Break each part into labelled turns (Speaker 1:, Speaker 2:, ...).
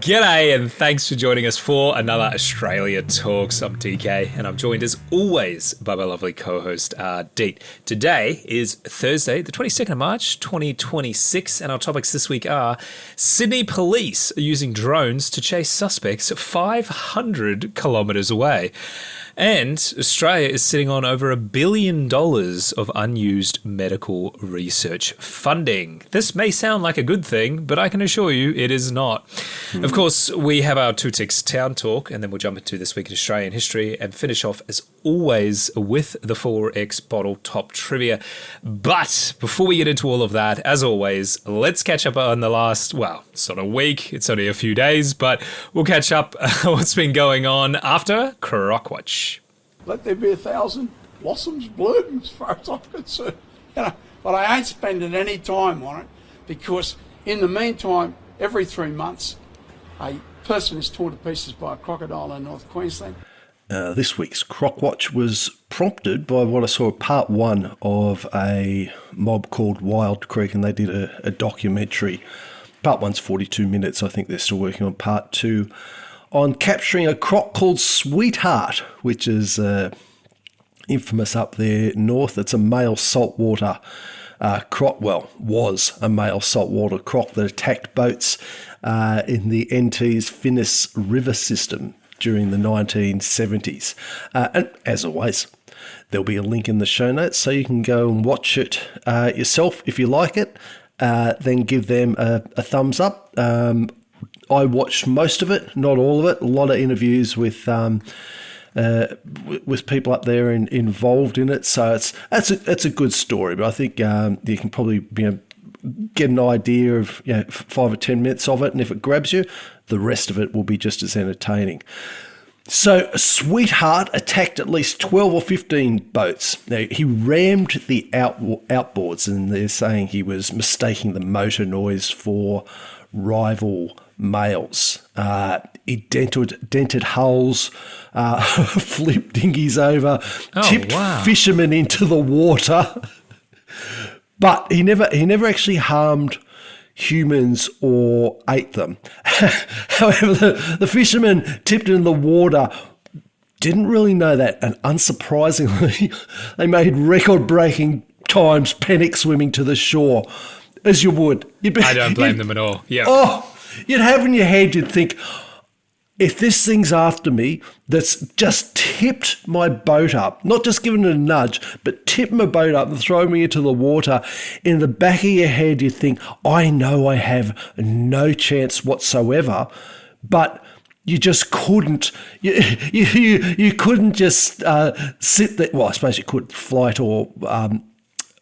Speaker 1: G'day and thanks for joining us for another Australia Talks. I'm DK and I'm joined as always by my lovely co-host Ardeet. Today is Thursday, the 22nd of March, 2026, and our topics this week are Sydney police are using drones to chase suspects 500 kilometres away. And Australia is sitting on over $1 billion of unused medical research funding. This may sound like a good thing, but I can assure you it is not. Of course, we have our Two Ticks Town Talk, and then we'll jump into This Week in Australian History and finish off, as always, with the 4X Bottle Top Trivia. But before we get into all of that, as always, let's catch up on the last, well, it's not a week, it's only a few days, but we'll catch up what's been going on after Croc Watch.
Speaker 2: Let there be 1,000 blossoms bloom, as far as I'm concerned. But I ain't spending any time on it, because in the meantime, every 3 months, a person is torn to pieces by a crocodile in North Queensland.
Speaker 3: This week's Croc Watch was prompted by what I saw part one of a mob called Wild Creek, and they did a documentary. Part one's 42 minutes. I think they're still working on part two, on capturing a croc called Sweetheart, which is infamous up there north. It's a male saltwater croc, well, was a male saltwater croc that attacked boats in the NT's Finnis River system during the 1970s. And as always, there'll be a link in the show notes so you can go and watch it yourself. If you like it, then give them a thumbs up. I watched most of it, not all of it. A lot of interviews with people up there involved in it. So it's a good story. But I think you can probably get an idea of 5 or 10 minutes of it, and if it grabs you, the rest of it will be just as entertaining. So Sweetheart attacked at least 12 or 15 boats. Now, he rammed the outboards, and they're saying he was mistaking the motor noise for rival males. He dented hulls, flipped dinghies over, tipped fishermen into the water. But he never actually harmed humans or ate them. However, the fishermen tipped in the water didn't really know that, and unsurprisingly, they made record-breaking times panic swimming to the shore, as you would.
Speaker 1: I don't blame them at all. Yeah.
Speaker 3: Oh, you'd have in your head, you'd think, if this thing's after me, that's just tipped my boat up, not just given it a nudge, but tipped my boat up and thrown me into the water, in the back of your head, you think, I know I have no chance whatsoever, but you just couldn't. You couldn't just sit there. Well, I suppose you could flight or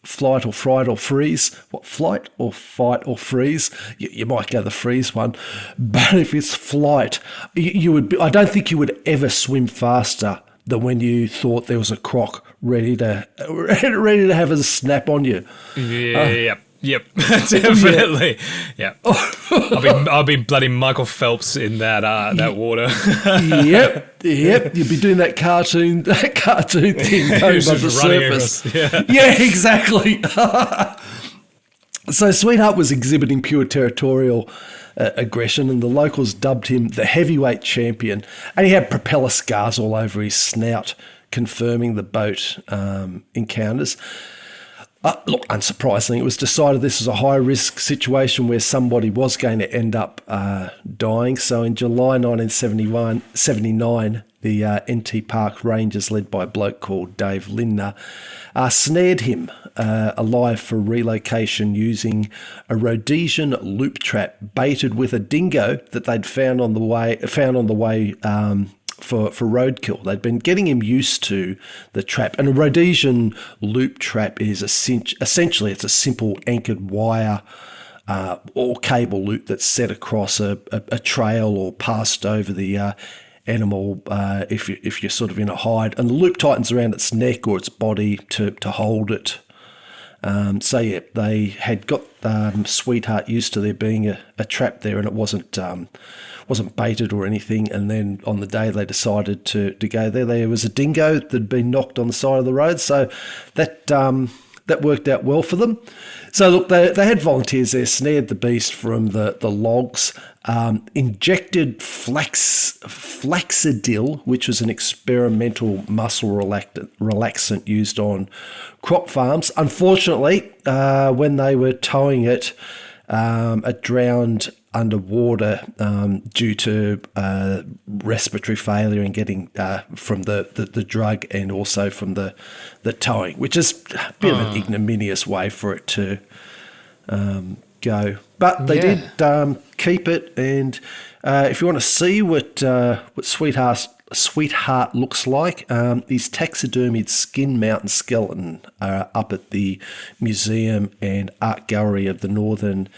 Speaker 3: fright or freeze. What, flight or fight or freeze? You might go the freeze one. But if it's flight, you would. I don't think you would ever swim faster than when you thought there was a croc ready to have a snap on you.
Speaker 1: Yep, definitely. Yeah, I'll be bloody Michael Phelps in that water.
Speaker 3: Yep. You'd be doing that cartoon thing going above the surface. Yeah, exactly. So Sweetheart was exhibiting pure territorial aggression, and the locals dubbed him the heavyweight champion. And he had propeller scars all over his snout, confirming the boat encounters. Look, unsurprisingly, it was decided this was a high-risk situation where somebody was going to end up dying. So in July 1979, the NT Park Rangers, led by a bloke called Dave Lindner, snared him alive for relocation using a Rhodesian loop trap baited with a dingo that they'd found on the way for roadkill. They'd been getting him used to the trap. And a Rhodesian loop trap is essentially it's a simple anchored wire or cable loop that's set across a trail or passed over the animal if you're sort of in a hide. And the loop tightens around its neck or its body to hold it. So yeah, they had got Sweetheart used to there being a trap there, and it wasn't baited or anything. And then on the day they decided to go there was a dingo that had been knocked on the side of the road. So that that worked out well for them. So look, they had volunteers there, snared the beast from the logs, injected flaxidil, which was an experimental muscle relaxant used on croc farms. Unfortunately, when they were towing it, it drowned underwater due to respiratory failure and getting from the drug and also from the towing, which is a bit of an ignominious way for it to go. But they did keep it, and if you want to see what Sweetheart looks like, his taxidermied skin mountain skeleton up at the Museum and Art Gallery of the Northern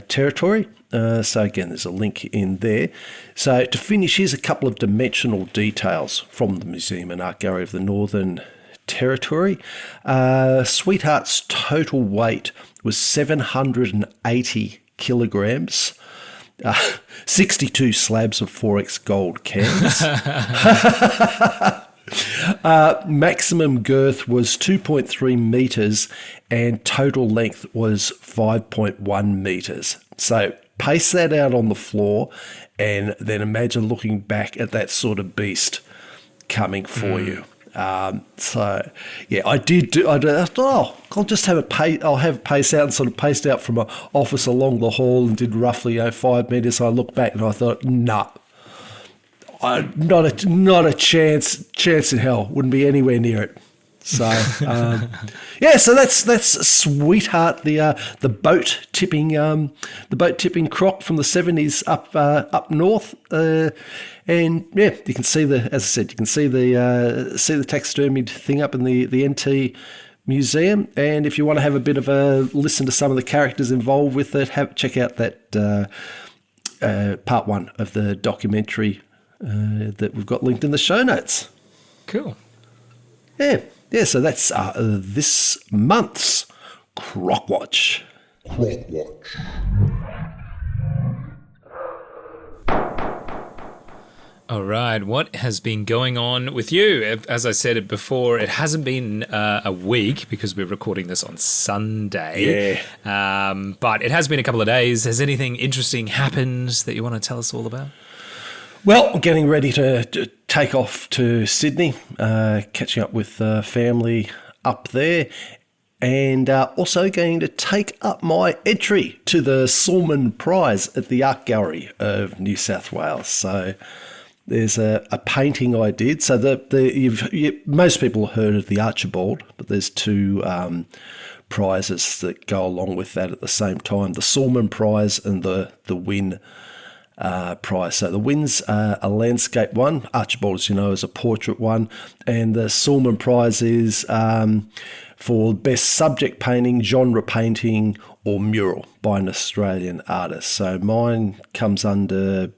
Speaker 3: Territory. So again, there's a link in there. So to finish, here's a couple of dimensional details from the Museum and Art Gallery of the Northern Territory. Sweetheart's total weight was 780 kilograms. 62 slabs of 4X gold cans. Maximum girth was 2.3 metres and total length was 5.1 metres. So pace that out on the floor and then imagine looking back at that sort of beast coming for you. So yeah, I thought, I'll just have I'll have pace out and sort of paced out from an office along the hall and did roughly 5 metres. I looked back and I thought, nah. Not a chance in hell. Wouldn't be anywhere near it. So so that's Sweetheart, the boat tipping croc from the 70s up north, and yeah, you can see as I said, you can see the taxidermied thing up in the NT Museum, and if you want to have a bit of a listen to some of the characters involved with it, check out that part 1 of the documentary that we've got linked in the show notes.
Speaker 1: Cool.
Speaker 3: Yeah. So that's this month's Croc Watch.
Speaker 1: All right, what has been going on with you? As I said it before, it hasn't been a week because we're recording this on Sunday. Yeah. But it has been a couple of days. Has anything interesting happened that you want to tell us all about?
Speaker 3: Well, I'm getting ready to take off to Sydney, catching up with family up there, and also going to take up my entry to the Sulman Prize at the Art Gallery of New South Wales. So there's a painting I did. So most people have heard of the Archibald, but there's 2 prizes that go along with that at the same time: the Sulman Prize and the Wynne prize. So the Wynn's a landscape one, Archibald, as you know, is a portrait one, and the Sulman Prize is for best subject painting, genre painting, or mural by an Australian artist. So mine comes under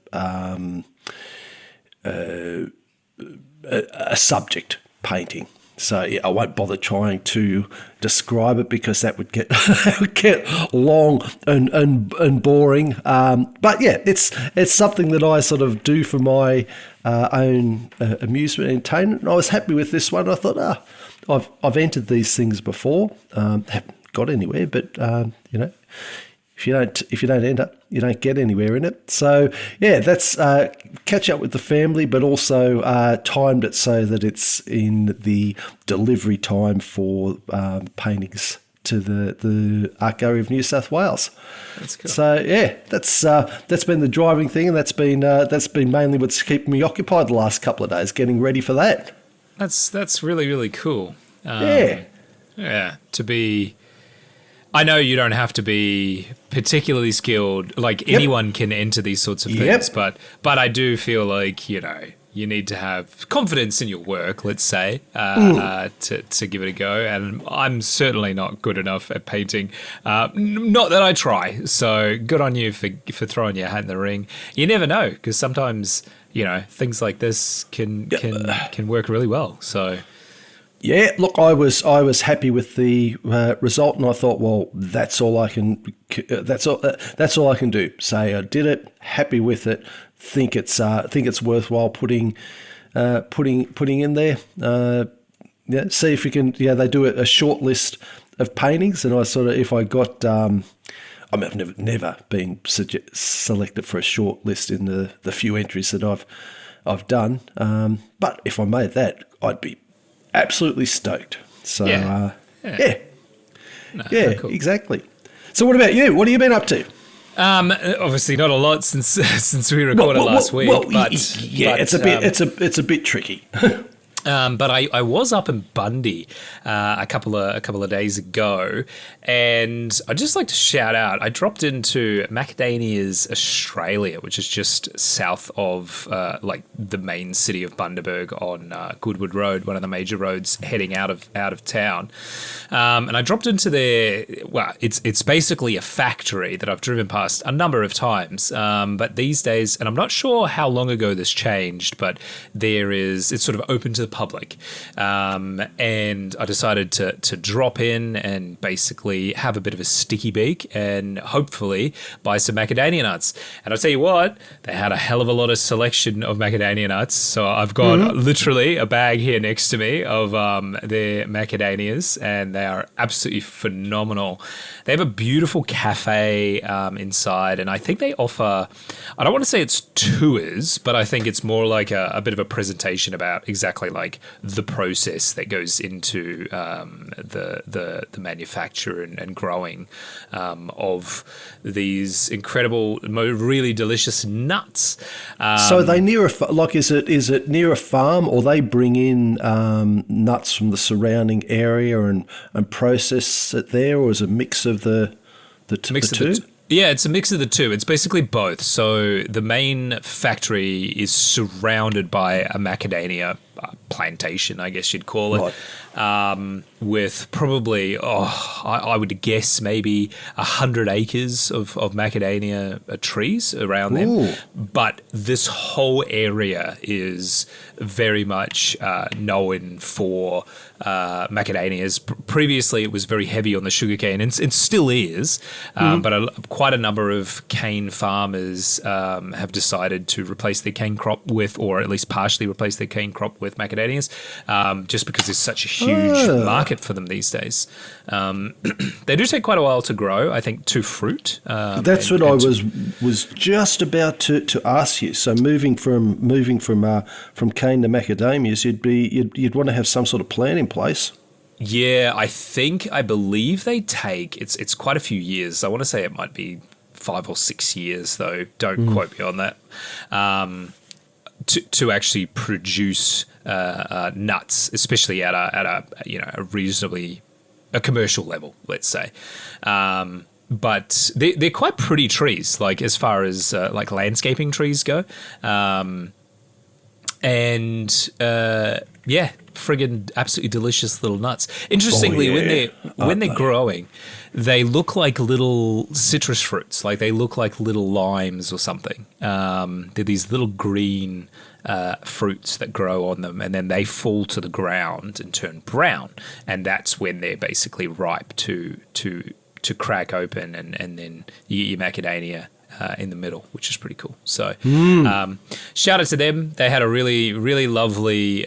Speaker 3: a subject painting. So yeah, I won't bother trying to describe it because that would get long and boring. But yeah, it's something that I sort of do for my own amusement and entertainment. And I was happy with this one. I thought, I've entered these things before, haven't got anywhere, but if you don't enter, you don't get anywhere in it. So yeah, that's catch up with the family, but also timed it so that it's in the delivery time for paintings to the Art Gallery of New South Wales.
Speaker 1: That's cool.
Speaker 3: So yeah, that's been the driving thing, and that's been mainly what's keeping me occupied the last couple of days, getting ready for that.
Speaker 1: That's really, really cool.
Speaker 3: Yeah.
Speaker 1: To be. I know you don't have to be particularly skilled. Like anyone can enter these sorts of things, but I do feel like you need to have confidence in your work. Let's say to give it a go. And I'm certainly not good enough at painting. Not that I try. So good on you for throwing your hat in the ring. You never know, because sometimes things like this can work really well. So.
Speaker 3: Yeah, look, I was happy with the result, and I thought, well, that's all I can do. Say I did it, happy with it, think it's worthwhile putting in there. See if we can. Yeah, they do a short list of paintings, and I sort of, if I got, I mean, I've never been selected for a short list in the few entries that I've done, but if I made that, I'd be absolutely stoked. So
Speaker 1: Yeah. Cool.
Speaker 3: Exactly. So what about you? What have you been up to?
Speaker 1: Obviously not a lot since we recorded last week. But
Speaker 3: it's a bit tricky.
Speaker 1: But I was up in Bundy a couple of days ago, and I'd just like to shout out. I dropped into Macadamia's Australia, which is just south of like the main city of Bundaberg on Goodwood Road, one of the major roads heading out of town. And I dropped into their. Well, it's basically a factory that I've driven past a number of times. But these days, and I'm not sure how long ago this changed, but it's sort of open to the public, and I decided to drop in and basically have a bit of a sticky beak and hopefully buy some macadamia nuts. And I'll tell you what, they had a hell of a lot of selection of macadamia nuts. So I've got literally a bag here next to me of their macadamias, and they are absolutely phenomenal. They have a beautiful cafe inside, and I think they offer, I don't want to say it's tours, but I think it's more like a bit of a presentation about exactly like the process that goes into the manufacture and growing of these incredible, really delicious nuts.
Speaker 3: So they near is it near a farm, or they bring in nuts from the surrounding area and process it there, or is it a mix of the two?
Speaker 1: Yeah, it's a mix of the two. It's basically both. So the main factory is surrounded by a macadamia plantation, I guess you'd call it, right. With probably, I would guess maybe 100 acres of macadamia trees around them.
Speaker 3: Ooh.
Speaker 1: But this whole area is very much known for macadamias. Previously, it was very heavy on the sugarcane, and it still is. But quite a number of cane farmers have decided to replace their cane crop with, or at least partially replace their cane crop with macadamias, just because there's such a huge market for them these days. They do take quite a while to grow, I think, to fruit.
Speaker 3: That's what I was just about to ask you. So moving from cane to macadamias, you'd want to have some sort of plan in place.
Speaker 1: Yeah, I believe they take, it's quite a few years. I want to say it might be 5 or 6 years, though. Don't quote me on that. To actually produce nuts, especially at a reasonably a commercial level, let's say. But they're quite pretty trees, like as far as like landscaping trees go. Friggin' absolutely delicious little nuts. Interestingly, when they're growing, they look like little citrus fruits, like they look like little limes or something. They're these little green fruits that grow on them, and then they fall to the ground and turn brown, and that's when they're basically ripe to crack open, and then you get your macadamia in the middle, which is pretty cool. So shout out to them. They had a really, really lovely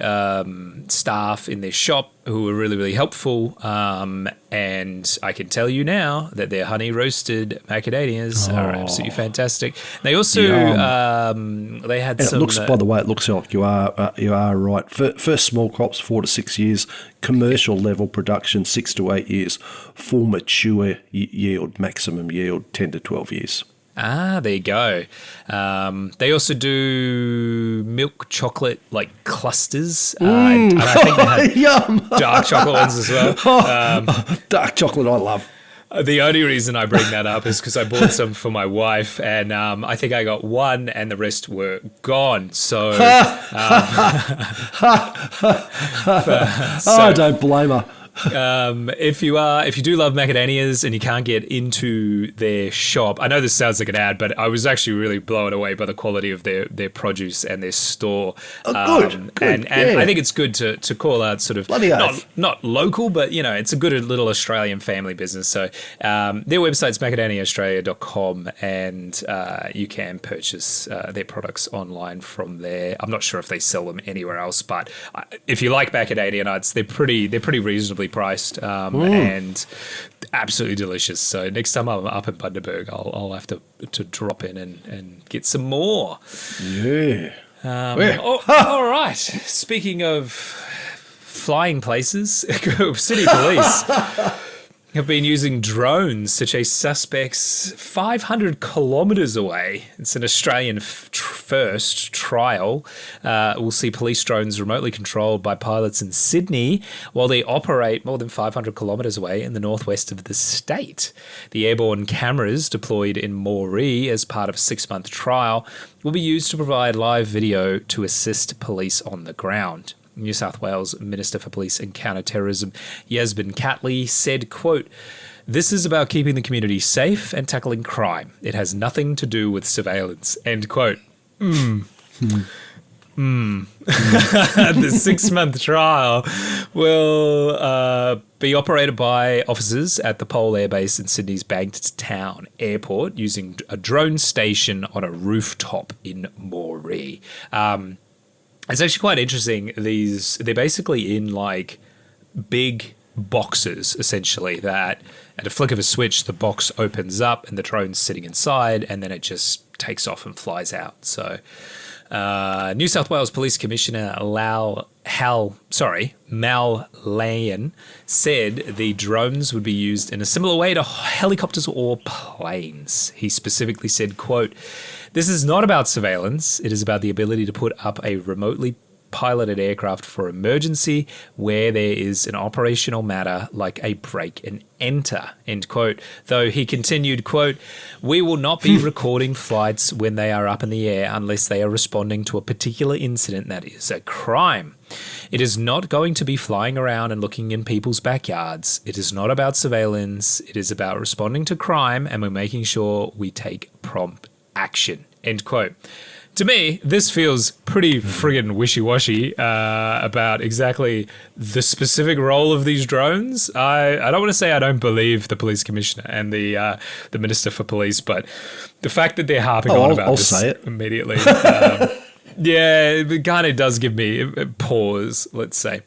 Speaker 1: staff in their shop who were really, really helpful. And I can tell you now that their honey roasted macadamias are absolutely fantastic. They also they had
Speaker 3: and
Speaker 1: some.
Speaker 3: By the way, it looks like you are right. First small crops 4 to 6 years, commercial level production 6 to 8 years, full mature yield, maximum yield 10 to 12 years.
Speaker 1: Ah, there you go. They also do milk chocolate like clusters. And I think they have dark chocolate ones as well.
Speaker 3: Dark chocolate I love.
Speaker 1: The only reason I bring that up is because I bought some for my wife, and I think I got one and the rest were gone. So,
Speaker 3: I don't blame her.
Speaker 1: If you do love macadamias and you can't get into their shop, I know this sounds like an ad, but I was actually really blown away by the quality of their produce and their store.
Speaker 3: Good.
Speaker 1: And I think it's good to call out sort of not local, but it's a good little Australian family business. So their website's macadamiaaustralia.com, and you can purchase their products online from there. I'm not sure if they sell them anywhere else, but if you like macadamia nuts, they're pretty reasonably reasonably priced and absolutely delicious. So next time I'm up in Bundaberg, I'll have to drop in and get some more.
Speaker 3: Yeah.
Speaker 1: All right. Speaking of flying places, city police have been using drones to chase suspects 500 kilometres away. It's an Australian first trial. We'll see police drones remotely controlled by pilots in Sydney while they operate more than 500 kilometres away in the northwest of the state. The airborne cameras deployed in Moree as part of a 6-month trial will be used to provide live video to assist police on the ground. New South Wales Minister for Police and Counter-Terrorism Yasmin Catley said, quote, "This is about keeping the community safe and tackling crime. It has nothing to do with surveillance," end quote. The 6-month trial will be operated by officers at the Pole Air Base in Sydney's Bankstown Airport using a drone station on a rooftop in Moree. It's actually quite interesting. They're basically in like big boxes, essentially, that at a flick of a switch, the box opens up and the drone's sitting inside and then it just takes off and flies out. So New South Wales Police Commissioner Mal Layan said the drones would be used in a similar way to helicopters or planes. He specifically said, quote, "This is not about surveillance. It is about the ability to put up a remotely piloted aircraft for emergency where there is an operational matter like a break and enter," end quote. Though he continued, quote, "We will not be recording flights when they are up in the air unless they are responding to a particular incident that is a crime. It is not going to be flying around and looking in people's backyards. It is not about surveillance. It is about responding to crime, and we're making sure we take prompt action," end quote. To me, this feels pretty friggin' wishy-washy about exactly the specific role of these drones. I don't want to say I don't believe the police commissioner and the minister for police, but the fact that they're harping on about
Speaker 3: I'll
Speaker 1: this
Speaker 3: say it
Speaker 1: immediately, yeah, it kind of does give me a pause, let's say.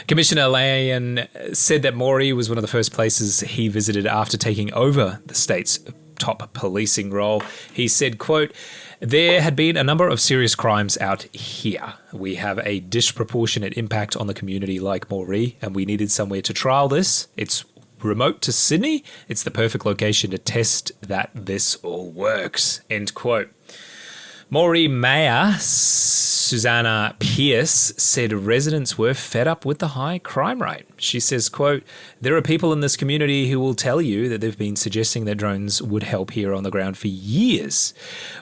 Speaker 1: Commissioner Layan said that Moree was one of the first places he visited after taking over the state's top policing role. He said, quote, "There had been a number of serious crimes out here. We have a disproportionate impact on the community like Moree, and we needed somewhere to trial this. It's remote to Sydney. It's the perfect location to test that this all works," end quote. Moree Mayor Susanna Pierce said residents were fed up with the high crime rate. She says, quote, "There are people in this community who will tell you that they've been suggesting that drones would help here on the ground for years.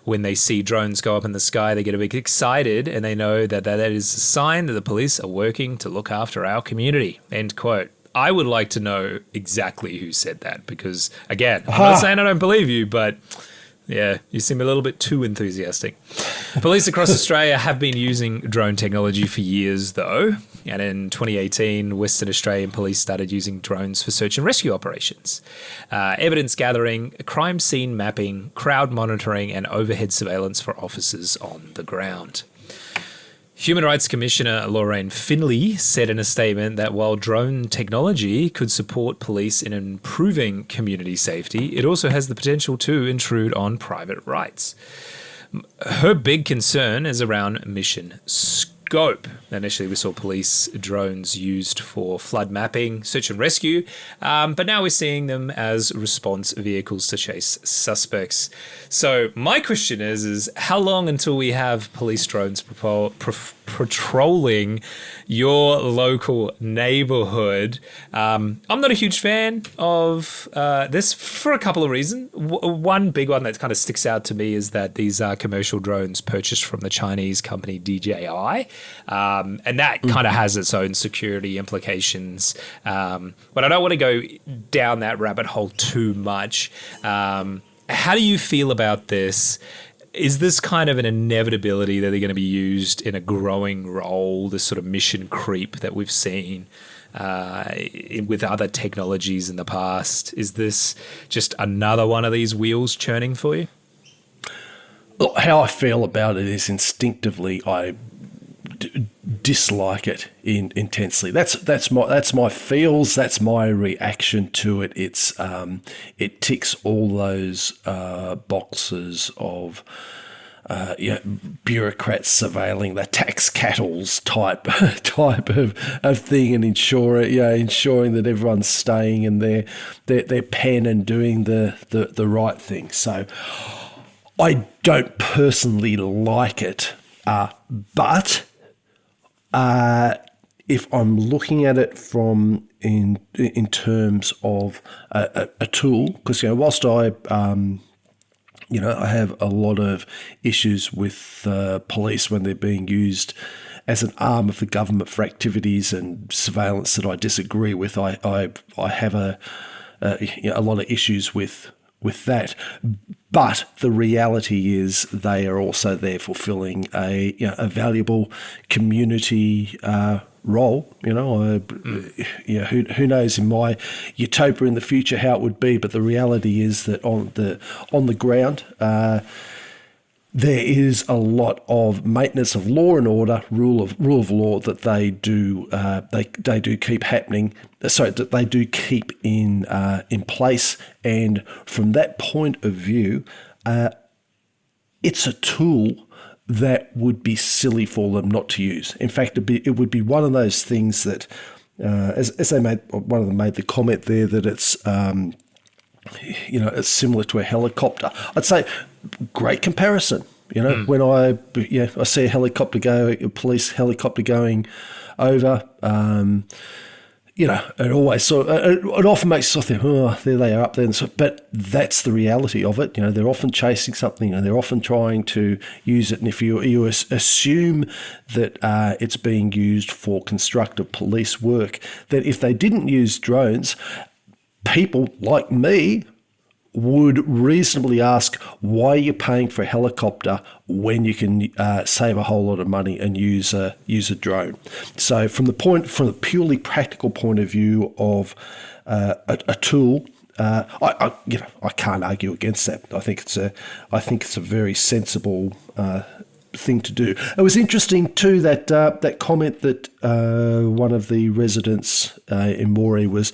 Speaker 1: When they see drones go up in the sky, they get a bit excited and they know that that is a sign that the police are working to look after our community," end quote. I would like to know exactly who said that because, again, I'm not saying I don't believe you, but yeah, you seem a little bit too enthusiastic. Police across Australia have been using drone technology for years, though. And in 2018, Western Australian police started using drones for search and rescue operations. Evidence gathering, crime scene mapping, crowd monitoring, and overhead surveillance for officers on the ground. Human Rights Commissioner Lorraine Finley said in a statement that while drone technology could support police in improving community safety, it also has the potential to intrude on private rights. Her big concern is around mission scope. Initially, we saw police drones used for flood mapping, search and rescue, but now we're seeing them as response vehicles to chase suspects. So my question is how long until we have police drones patrolling your local neighborhood? I'm not a huge fan of this for a couple of reasons. One big one that kind of sticks out to me is that these are commercial drones purchased from the Chinese company DJI, and that kind of has its own security implications. But I don't want to go down that rabbit hole too much. How do you feel about this? Is this kind of an inevitability that they're going to be used in a growing role, this sort of mission creep that we've seen with other technologies in the past? Is this just another one of these wheels churning for you?
Speaker 3: Look, how I feel about it is instinctively I dislike it intensely. That's my feels. That's my reaction to it. It ticks all those boxes of bureaucrats surveilling the tax cattles type of thing, and ensuring that everyone's staying in their pen and doing the right thing. So I don't personally like it, but if I'm looking at it from in terms of a tool, because whilst I have a lot of issues with police when they're being used as an arm of the government for activities and surveillance that I disagree with. I have a lot of issues with that. But the reality is they are also there fulfilling a valuable community role. Who knows in my utopia in the future how it would be, but the reality is that on the ground there is a lot of maintenance of law and order, rule of law that they do keep happening. So that they do keep in place, and from that point of view, it's a tool that would be silly for them not to use. In fact, it would be one of those things that, as one of them made the comment there that it's similar to a helicopter. I'd say great comparison. When I see a police helicopter going over, it always it often makes you think, oh, there they are up there. But that's the reality of it. They're often chasing something and they're often trying to use it. And if you assume that it's being used for constructive police work, that if they didn't use drones, people like me would reasonably ask, why are you paying for a helicopter when you can save a whole lot of money and use a drone? So from the purely practical point of view of a tool, I can't argue against that. I think it's a very sensible thing to do. It was interesting too that comment that one of the residents in Moree was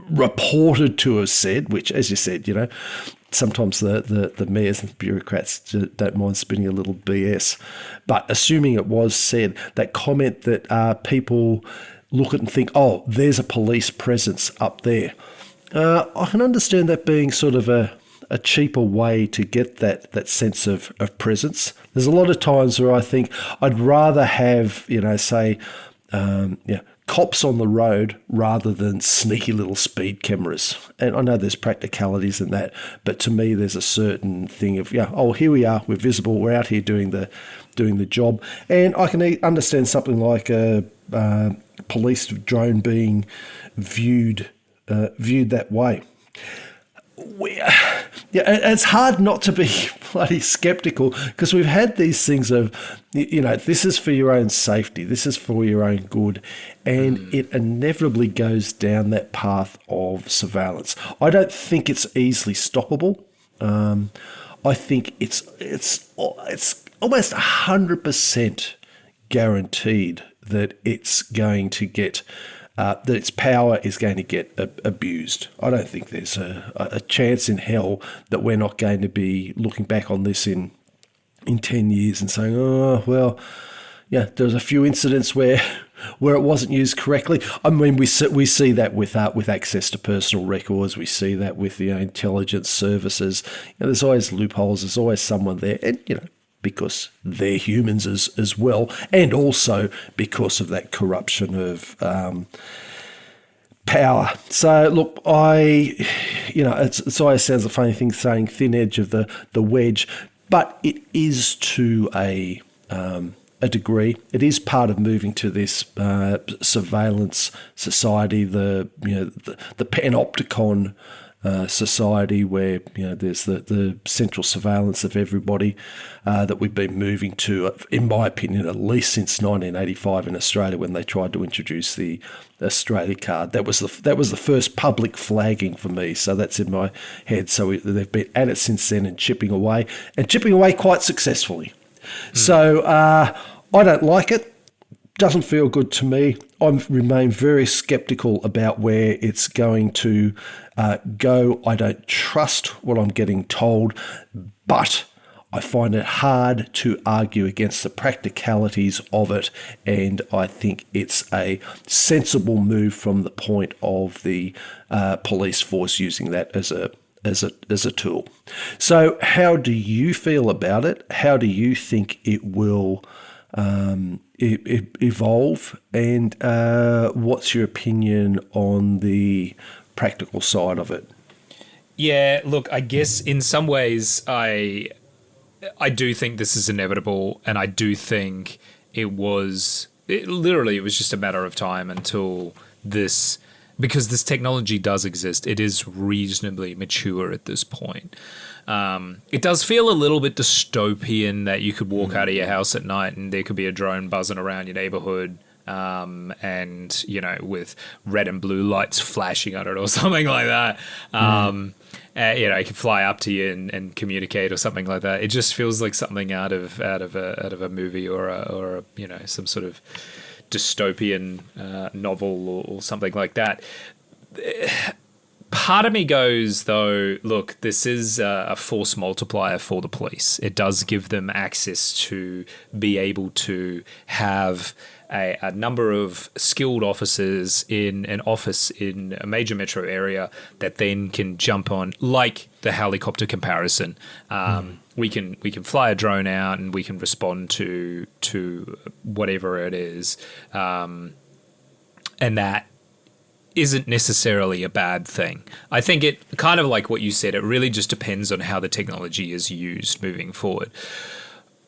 Speaker 3: reported to have said, which, as you said, sometimes the mayors and bureaucrats don't mind spinning a little BS. But assuming it was said, that comment that people look at and think, oh, there's a police presence up there. I can understand that being sort of a cheaper way to get that sense of presence. There's a lot of times where I think I'd rather have, cops on the road rather than sneaky little speed cameras. And I know there's practicalities in that, but to me there's a certain thing of, here we are, we're visible, we're out here doing the job. And I can understand something like a police drone being viewed that way. It's hard not to be bloody skeptical, because we've had these things of, this is for your own safety, this is for your own good, and it inevitably goes down that path of surveillance. I don't think it's easily stoppable. I think it's almost 100% guaranteed that it's going to get that its power is going to get abused. I don't think there's a chance in hell that we're not going to be looking back on this in 10 years and saying, oh, well, there's a few incidents where it wasn't used correctly. I mean, we see that with access to personal records. We see that with the intelligence services. There's always loopholes. There's always someone there, and because they're humans as well, and also because of that corruption of power. So look, it always sounds a funny thing saying thin edge of the wedge, but it is to a degree. It is part of moving to this surveillance society, the panopticon society where there's the central surveillance of everybody that we've been moving to, in my opinion, at least since 1985 in Australia, when they tried to introduce the Australia card. That was the first public flagging for me, so that's in my head. So they've been at it since then and chipping away quite successfully. So I don't like it, doesn't feel good to me. I remain very skeptical about where it's going to go. I don't trust what I'm getting told, but I find it hard to argue against the practicalities of it, and I think it's a sensible move from the point of the police force using that as a tool. So how do you feel about it? How do you think it will evolve? And what's your opinion on the practical side of it?
Speaker 1: Yeah, look, I guess in some ways I do think this is inevitable, and I do think it was just a matter of time until this, because this technology does exist. It is reasonably mature at this point. It does feel a little bit dystopian that you could walk out of your house at night and there could be a drone buzzing around your neighborhood, and, you know, with red and blue lights flashing at it or something like that. You know, it can fly up to you and communicate or something like that. It just feels like something out of a movie or a you know, some sort of dystopian novel or something like that. Part of me goes, though, look, this is a force multiplier for the police. It does give them access to be able to have a number of skilled officers in an office in a major metro area that then can jump on, like the helicopter comparison. We can fly a drone out and we can respond to whatever it is, and that isn't necessarily a bad thing. I think it kind of like what you said, it really just depends on how the technology is used moving forward.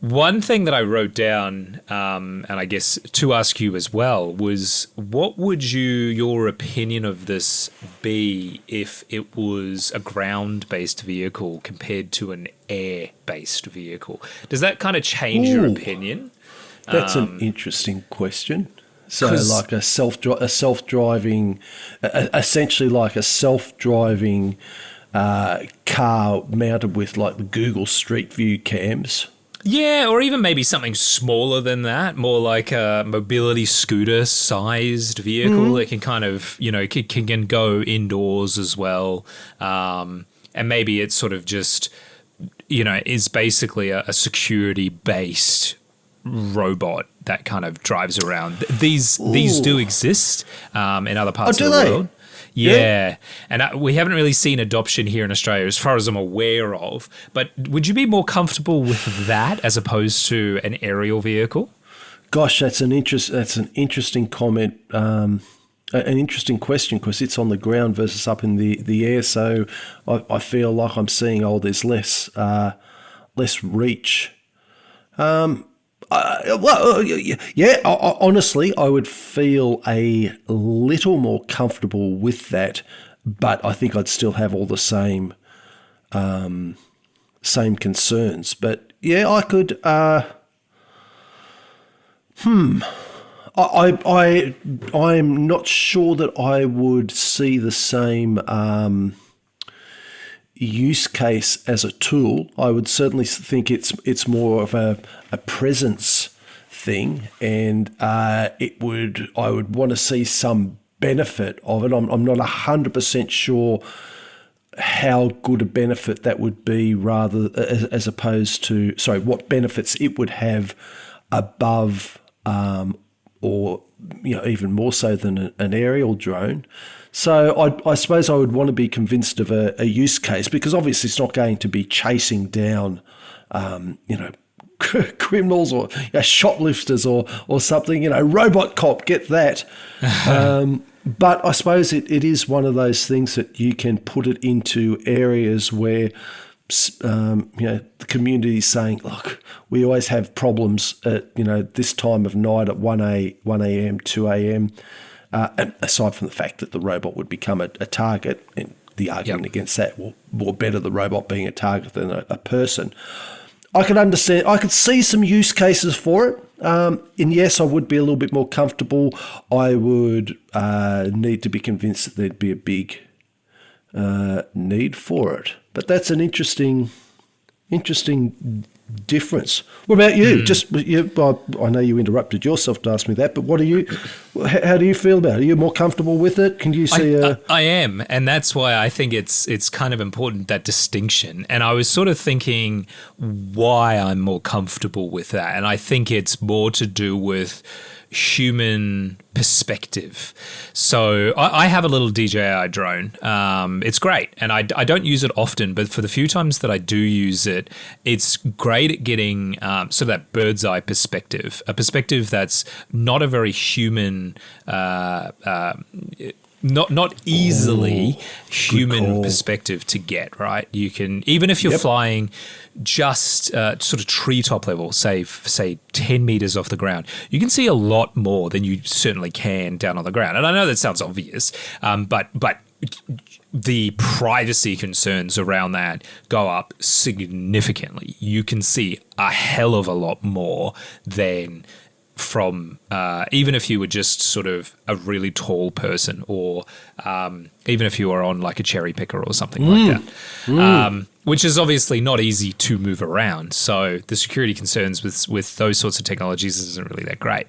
Speaker 1: One thing that I wrote down, and I guess to ask you as well, was what would your opinion of this be if it was a ground-based vehicle compared to an air-based vehicle? Does that kind of change your opinion?
Speaker 3: That's an interesting question. So like a self-driving, essentially like a self-driving car mounted with like the Google Street View cams.
Speaker 1: Yeah, or even maybe something smaller than that, more like a mobility scooter-sized vehicle that can kind of, you know, can go indoors as well. And maybe it's sort of just, you know, is basically a security-based robot that kind of drives around. These do exist in other parts of the world. Yeah. And we haven't really seen adoption here in Australia as far as I'm aware of. But would you be more comfortable with that as opposed to an aerial vehicle?
Speaker 3: Gosh, that's an interesting comment, an interesting question, because it's on the ground versus up in the air. So I feel like I'm seeing, there's less reach. Honestly, I would feel a little more comfortable with that, but I think I'd still have all the same concerns. But yeah, I could. I'm not sure that I would see the same use case as a tool. I would certainly think it's more of a presence thing, and I would want to see some benefit of it. I'm not 100% sure how good a benefit that would be, rather as opposed to what benefits it would have above or even more so than an aerial drone. So I suppose I would want to be convinced of a use case, because obviously it's not going to be chasing down, criminals or shoplifters or something. Robot cop, get that. But I suppose it is one of those things that you can put it into areas where the community is saying, look, we always have problems at this time of night at 1 a.m., 2 a.m. And aside from the fact that the robot would become a target, and the argument against that, well, better the robot being a target than a person. I could understand. I could see some use cases for it. And yes, I would be a little bit more comfortable. I would need to be convinced that there'd be a big need for it. But that's an interesting Interesting difference. What about you? I know you interrupted yourself to ask me that, but how do you feel about it? Are you more comfortable with it? Can you see
Speaker 1: I am, and that's why I think it's kind of important, that distinction. And I was sort of thinking why I'm more comfortable with that, and I think it's more to do with human perspective. So I have a little DJI drone. It's great, and I don't use it often, but for the few times that I do use it, it's great at getting sort of that bird's eye perspective, a perspective that's not a very human, not easily human perspective to get, right? You can, even if you're flying just sort of treetop level, say 10 meters off the ground, you can see a lot more than you certainly can down on the ground. And I know that sounds obvious, but the privacy concerns around that go up significantly. You can see a hell of a lot more than from even if you were just sort of a really tall person, or even if you were on like a cherry picker or something like that, which is obviously not easy to move around. So the security concerns with those sorts of technologies isn't really that great.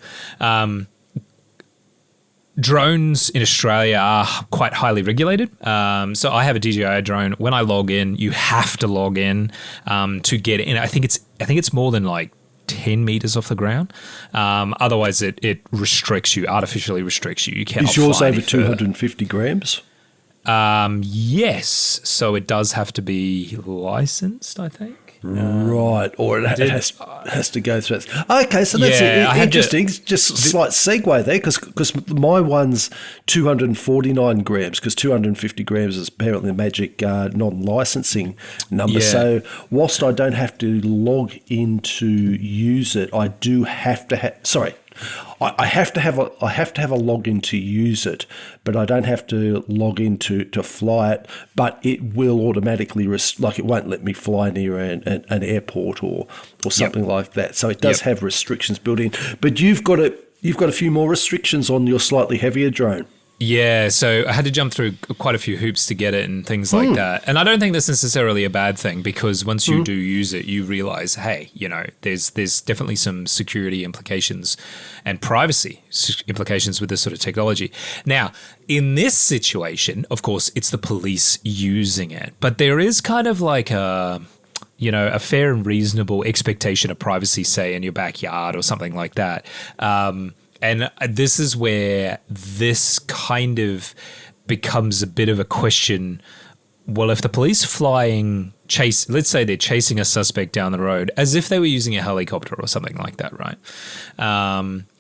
Speaker 1: Drones in Australia are quite highly regulated. So I have a DJI drone. When I log in, you have to log in to get in. I think it's more than like 10 meters off the ground. Otherwise, it artificially restricts you. You cannot.
Speaker 3: Is yours
Speaker 1: fly
Speaker 3: over
Speaker 1: any further.
Speaker 3: 250 grams?
Speaker 1: Yes. So it does have to be licensed, I think.
Speaker 3: Right, or it has to go through. Okay, so that's interesting. Just a slight segue there, because my one's 249 grams, because 250 grams is apparently the magic non-licensing number.
Speaker 1: Yeah.
Speaker 3: So whilst I don't have to log in to use it, I do have to have. Sorry. I have to have a login to use it, but I don't have to log in to fly it. But it will automatically it won't let me fly near an airport or something like that. So it does have restrictions built in. But you've got a few more restrictions on your slightly heavier drone.
Speaker 1: Yeah, so I had to jump through quite a few hoops to get it and things like that. And I don't think that's necessarily a bad thing, because once you do use it, you realize, hey, there's definitely some security implications and privacy implications with this sort of technology. Now, in this situation, of course, it's the police using it, but there is kind of like a fair and reasonable expectation of privacy, say, in your backyard or something like that. And this is where this kind of becomes a bit of a question. Well, if the police let's say they're chasing a suspect down the road as if they were using a helicopter or something like that, right?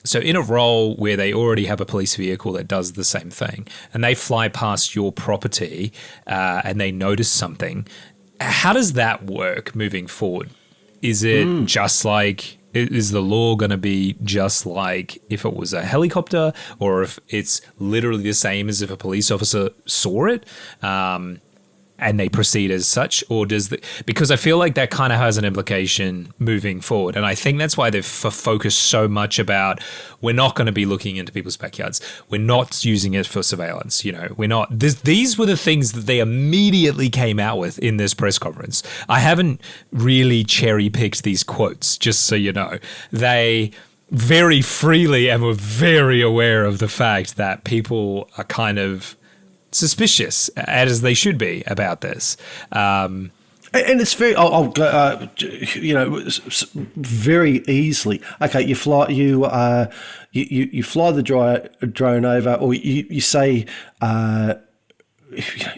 Speaker 1: So in a role where they already have a police vehicle that does the same thing, and they fly past your property and they notice something, how does that work moving forward? Is it just like... Is the law going to be just like if it was a helicopter, or if it's literally the same as if a police officer saw it and they proceed as such? Or because I feel like that kind of has an implication moving forward. And I think that's why they've focused so much about, we're not going to be looking into people's backyards. We're not using it for surveillance. We're not. These were the things that they immediately came out with in this press conference. I haven't really cherry picked these quotes, just so you know. They very freely and were very aware of the fact that people are kind of suspicious, as they should be, about this.
Speaker 3: And it's very, I'll go, very easily. Okay, you fly the drone over, or you say,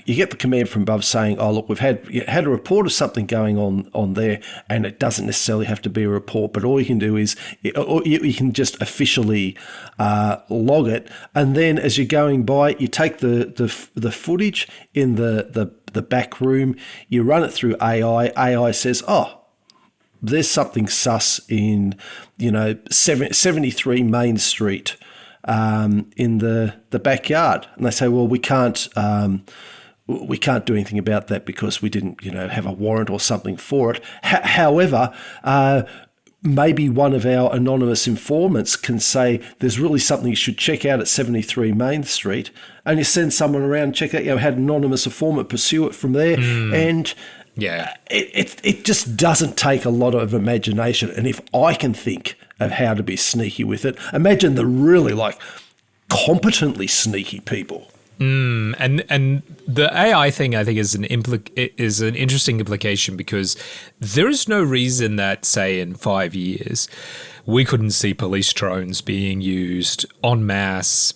Speaker 3: you get the command from above saying, "Oh, look, we've had a report of something going on there," and it doesn't necessarily have to be a report, but all you can do is, or you can just officially log it, and then as you're going by, you take the footage in the back room, you run it through AI. AI says, "Oh, there's something sus in 73 Main Street." In the backyard, and they say, well, we can't do anything about that because we didn't have a warrant or something for it. However, maybe one of our anonymous informants can say there's really something you should check out at 73 Main Street, and you send someone around, check out, had an anonymous informant, pursue it from there, and
Speaker 1: Yeah.
Speaker 3: It just doesn't take a lot of imagination. And if I can think of how to be sneaky with it, imagine the really like competently sneaky people.
Speaker 1: And the AI thing, I think, is an interesting implication, because there is no reason that, say, in 5 years, we couldn't see police drones being used en masse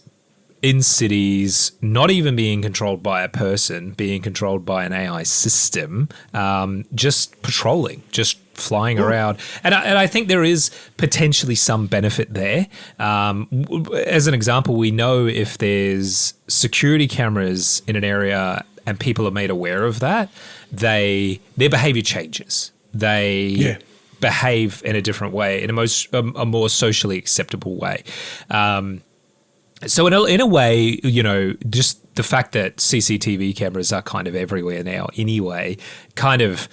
Speaker 1: in cities, not even being controlled by a person, being controlled by an AI system, just patrolling, just flying around. And I think there is potentially some benefit there. As an example, we know if there's security cameras in an area and people are made aware of that, their behavior changes. They behave in a different way, in a more socially acceptable way. So in a way, just the fact that CCTV cameras are kind of everywhere now anyway, kind of,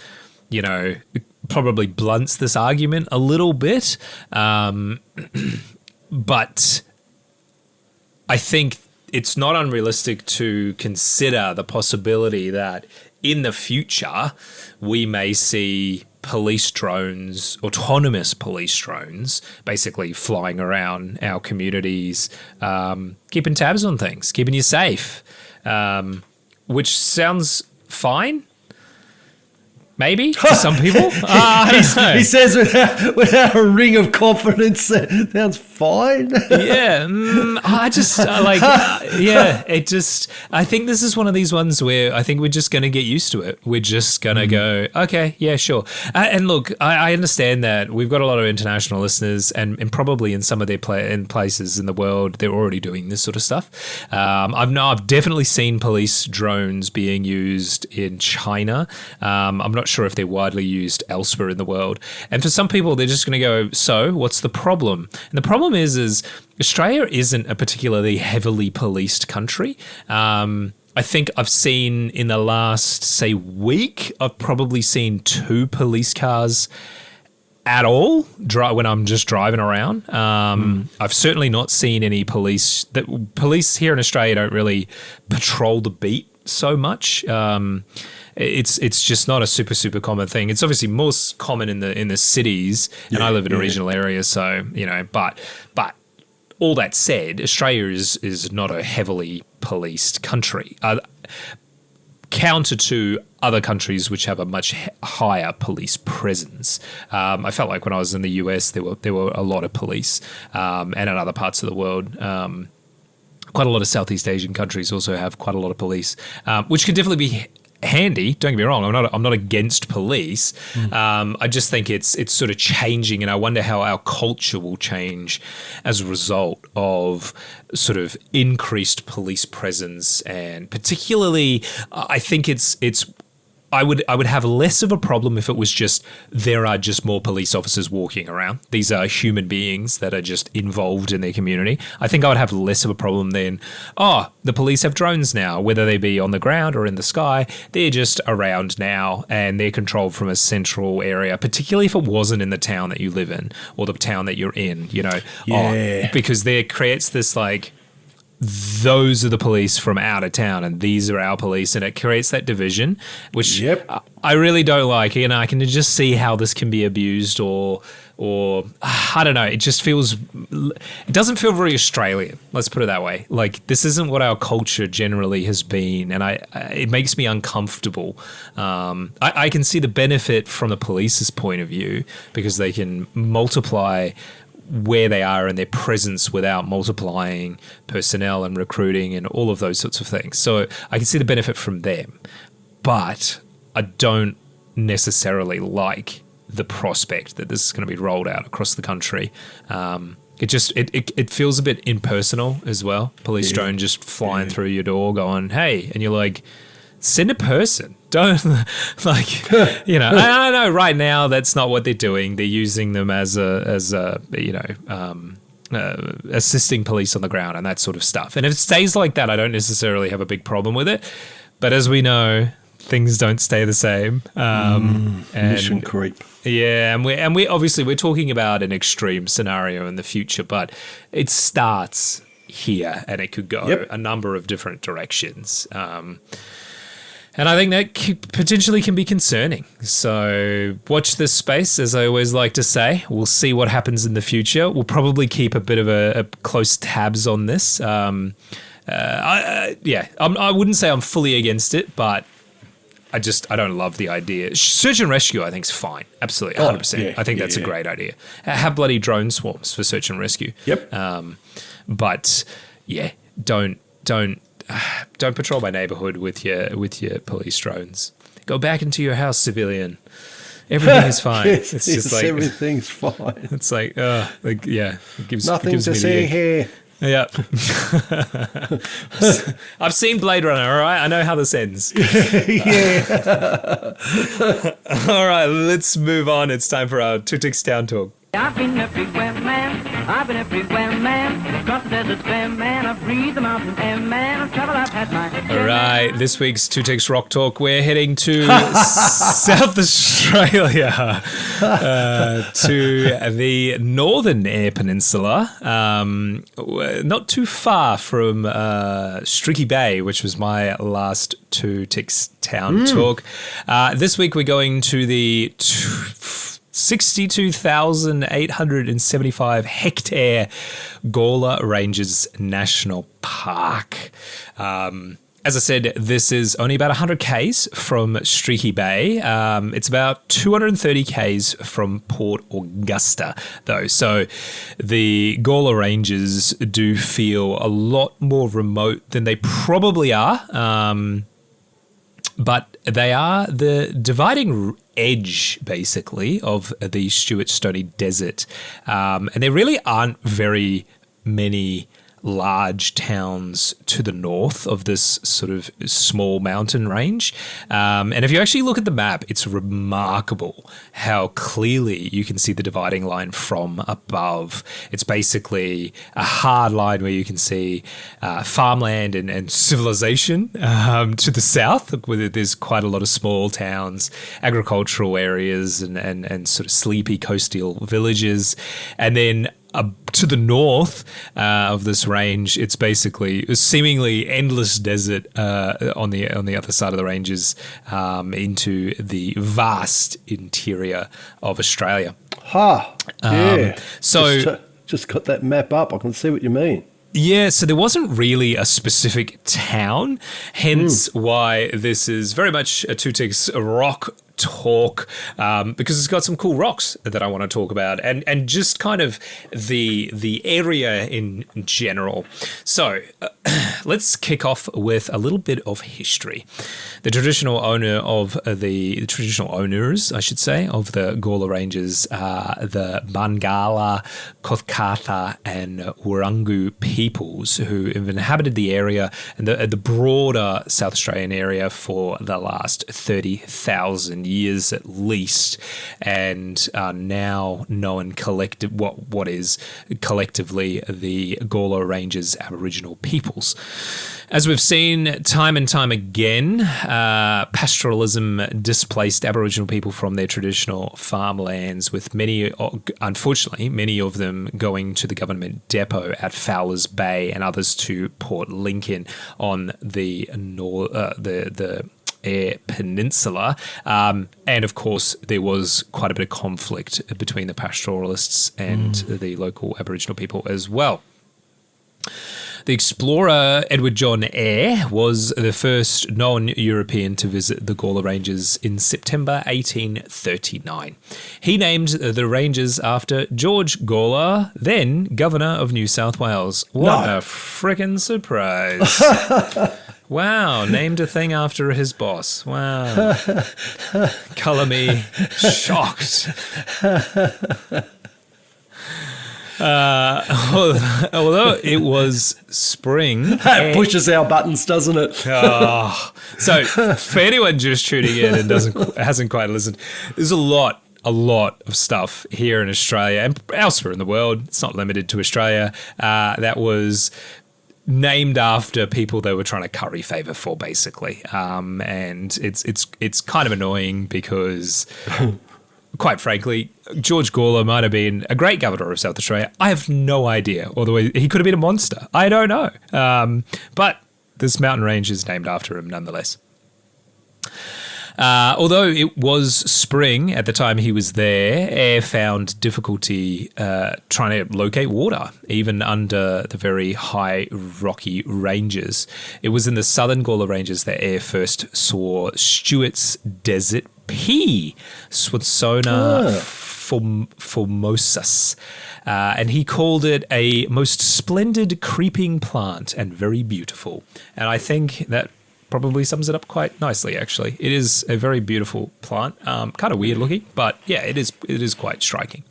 Speaker 1: probably blunts this argument a little bit. But I think it's not unrealistic to consider the possibility that in the future we may see police drones, autonomous police drones, basically flying around our communities, keeping tabs on things, keeping you safe, which sounds fine. Maybe to some people. I don't know.
Speaker 3: He says without a ring of confidence, that sounds fine.
Speaker 1: Yeah, I just I think this is one of these ones where I think we're just going to get used to it. We're just going to go, okay, yeah, sure. And look, I understand that we've got a lot of international listeners, and probably in some of their places in the world, they're already doing this sort of stuff. I've definitely seen police drones being used in China. I'm not sure if they're widely used elsewhere in the world. And for some people, they're just going to go, so what's the problem? And the problem is Australia isn't a particularly heavily policed country. I think I've seen in the last, say, week, I've probably seen 2 police cars at all when I'm just driving around. I've certainly not seen any police. Police here in Australia don't really patrol the beat so much. It's just not a super common thing. It's obviously more common in the cities, and I live in a regional area, so But all that said, Australia is not a heavily policed country, counter to other countries which have a much higher police presence. I felt like when I was in the US, there were a lot of police, and in other parts of the world. Quite a lot of Southeast Asian countries also have quite a lot of police, which can definitely be handy. Don't get me wrong. I'm not against police. I just think it's sort of changing, and I wonder how our culture will change as a result of sort of increased police presence, and particularly, I think I would have less of a problem if it was just there are just more police officers walking around. These are human beings that are just involved in their community. I think I would have less of a problem than, the police have drones now, whether they be on the ground or in the sky. They're just around now, and they're controlled from a central area, particularly if it wasn't in the town that you live in or the town that you're in, because there creates this like, those are the police from out of town and these are our police, and it creates that division, which I really don't like. I can just see how this can be abused or I don't know. It doesn't feel very Australian. Let's put it that way. Like, this isn't what our culture generally has been, and it makes me uncomfortable. I can see the benefit from the police's point of view, because they can multiply where they are and their presence without multiplying personnel and recruiting and all of those sorts of things. So I can see the benefit from them, but I don't necessarily like the prospect that this is going to be rolled out across the country. It feels a bit impersonal as well. Police drone just flying through your door going, hey, and you're like, send a person. Don't I know right now that's not what they're doing. They're using them as assisting police on the ground and that sort of stuff. And if it stays like that, I don't necessarily have a big problem with it. But as we know, things don't stay the same.
Speaker 3: Mission creep.
Speaker 1: Yeah, and we obviously we're talking about an extreme scenario in the future, but it starts here and it could go a number of different directions. And I think that potentially can be concerning. So watch this space, as I always like to say. We'll see what happens in the future. We'll probably keep a bit of a close tabs on this. I wouldn't say I'm fully against it, but I don't love the idea. Search and rescue, I think, is fine. Absolutely, 100%. I think that's a great idea. Have bloody drone swarms for search and rescue.
Speaker 3: Yep.
Speaker 1: But yeah, don't patrol my neighborhood with your police drones. Go back into your house, civilian. Everything is fine.
Speaker 3: Yes,
Speaker 1: it's just like
Speaker 3: everything's fine.
Speaker 1: It's like, it gives
Speaker 3: nothing
Speaker 1: gives
Speaker 3: to
Speaker 1: me the
Speaker 3: see
Speaker 1: ick.
Speaker 3: here.
Speaker 1: Yeah. I've seen Blade Runner, all right? I know how this ends.
Speaker 3: Yeah.
Speaker 1: All right, let's move on. It's time for our Two Ticks Town Talk.
Speaker 4: I've been everywhere, man. I've been everywhere, man. Across the desert, fair man. I've breathed the mountain air, man. I've traveled, I've had my
Speaker 1: All right, this week's Two Ticks Rock Talk, we're heading to South Australia, to the Northern Eyre Peninsula, not too far from Streaky Bay, which was my last Two Ticks Town Talk. This week we're going to the 62,875 hectare Gawler Ranges National Park. As I said, this is only about 100 k's from Streaky Bay. It's about 230 k's from Port Augusta, though. So the Gawler Ranges do feel a lot more remote than they probably are. But they are the dividing edge, basically, of the Stuart Stony Desert. And there really aren't very many large towns to the north of this sort of small mountain range. And if you actually look at the map, it's remarkable how clearly you can see the dividing line from above. It's basically a hard line where you can see farmland and civilization to the south, where there's quite a lot of small towns, agricultural areas, and sort of sleepy coastal villages. And then to the north of this range, it's basically a seemingly endless desert on the other side of the ranges into the vast interior of Australia.
Speaker 3: Just got that map up. I can see what you mean.
Speaker 1: Yeah, so there wasn't really a specific town, hence why this is very much a Two Ticks rock talk, because it's got some cool rocks that I want to talk about, and just kind of the area in general. So let's kick off with a little bit of history. The traditional owners, I should say, of the Gawler Ranges are the Bangala, Kothkatha, and Wirangu peoples who have inhabited the area and the broader South Australian area for the last 30,000 years at least, and are now known what is collectively the Gawler Ranges Aboriginal peoples. As we've seen time and time again, pastoralism displaced Aboriginal people from their traditional farmlands, with unfortunately, many of them going to the government depot at Fowler's Bay and others to Port Lincoln on the Eyre Peninsula. And of course, there was quite a bit of conflict between the pastoralists and the local Aboriginal people as well. The explorer Edward John Eyre was the first non-European to visit the Gawler Ranges in September 1839. He named the ranges after George Gawler, then Governor of New South Wales. What a frickin' surprise. Wow, named a thing after his boss. Wow. Colour me shocked. Although it was spring.
Speaker 3: That pushes our buttons, doesn't it?
Speaker 1: So for anyone just tuning in and hasn't quite listened, there's a lot of stuff here in Australia and elsewhere in the world. It's not limited to Australia. That was named after people they were trying to curry favour for, basically. And it's kind of annoying because, quite frankly, George Gawler might have been a great governor of South Australia. I have no idea. Although he could have been a monster. I don't know. But this mountain range is named after him nonetheless. Although it was spring at the time he was there, Eyre found difficulty trying to locate water, even under the very high rocky ranges. It was in the southern Gawler ranges that Eyre first saw Stewart's desert pea, Swansona formosus, and he called it a most splendid creeping plant and very beautiful. And I think that probably sums it up quite nicely, actually. It is a very beautiful plant, kind of weird looking, but yeah, it is quite striking.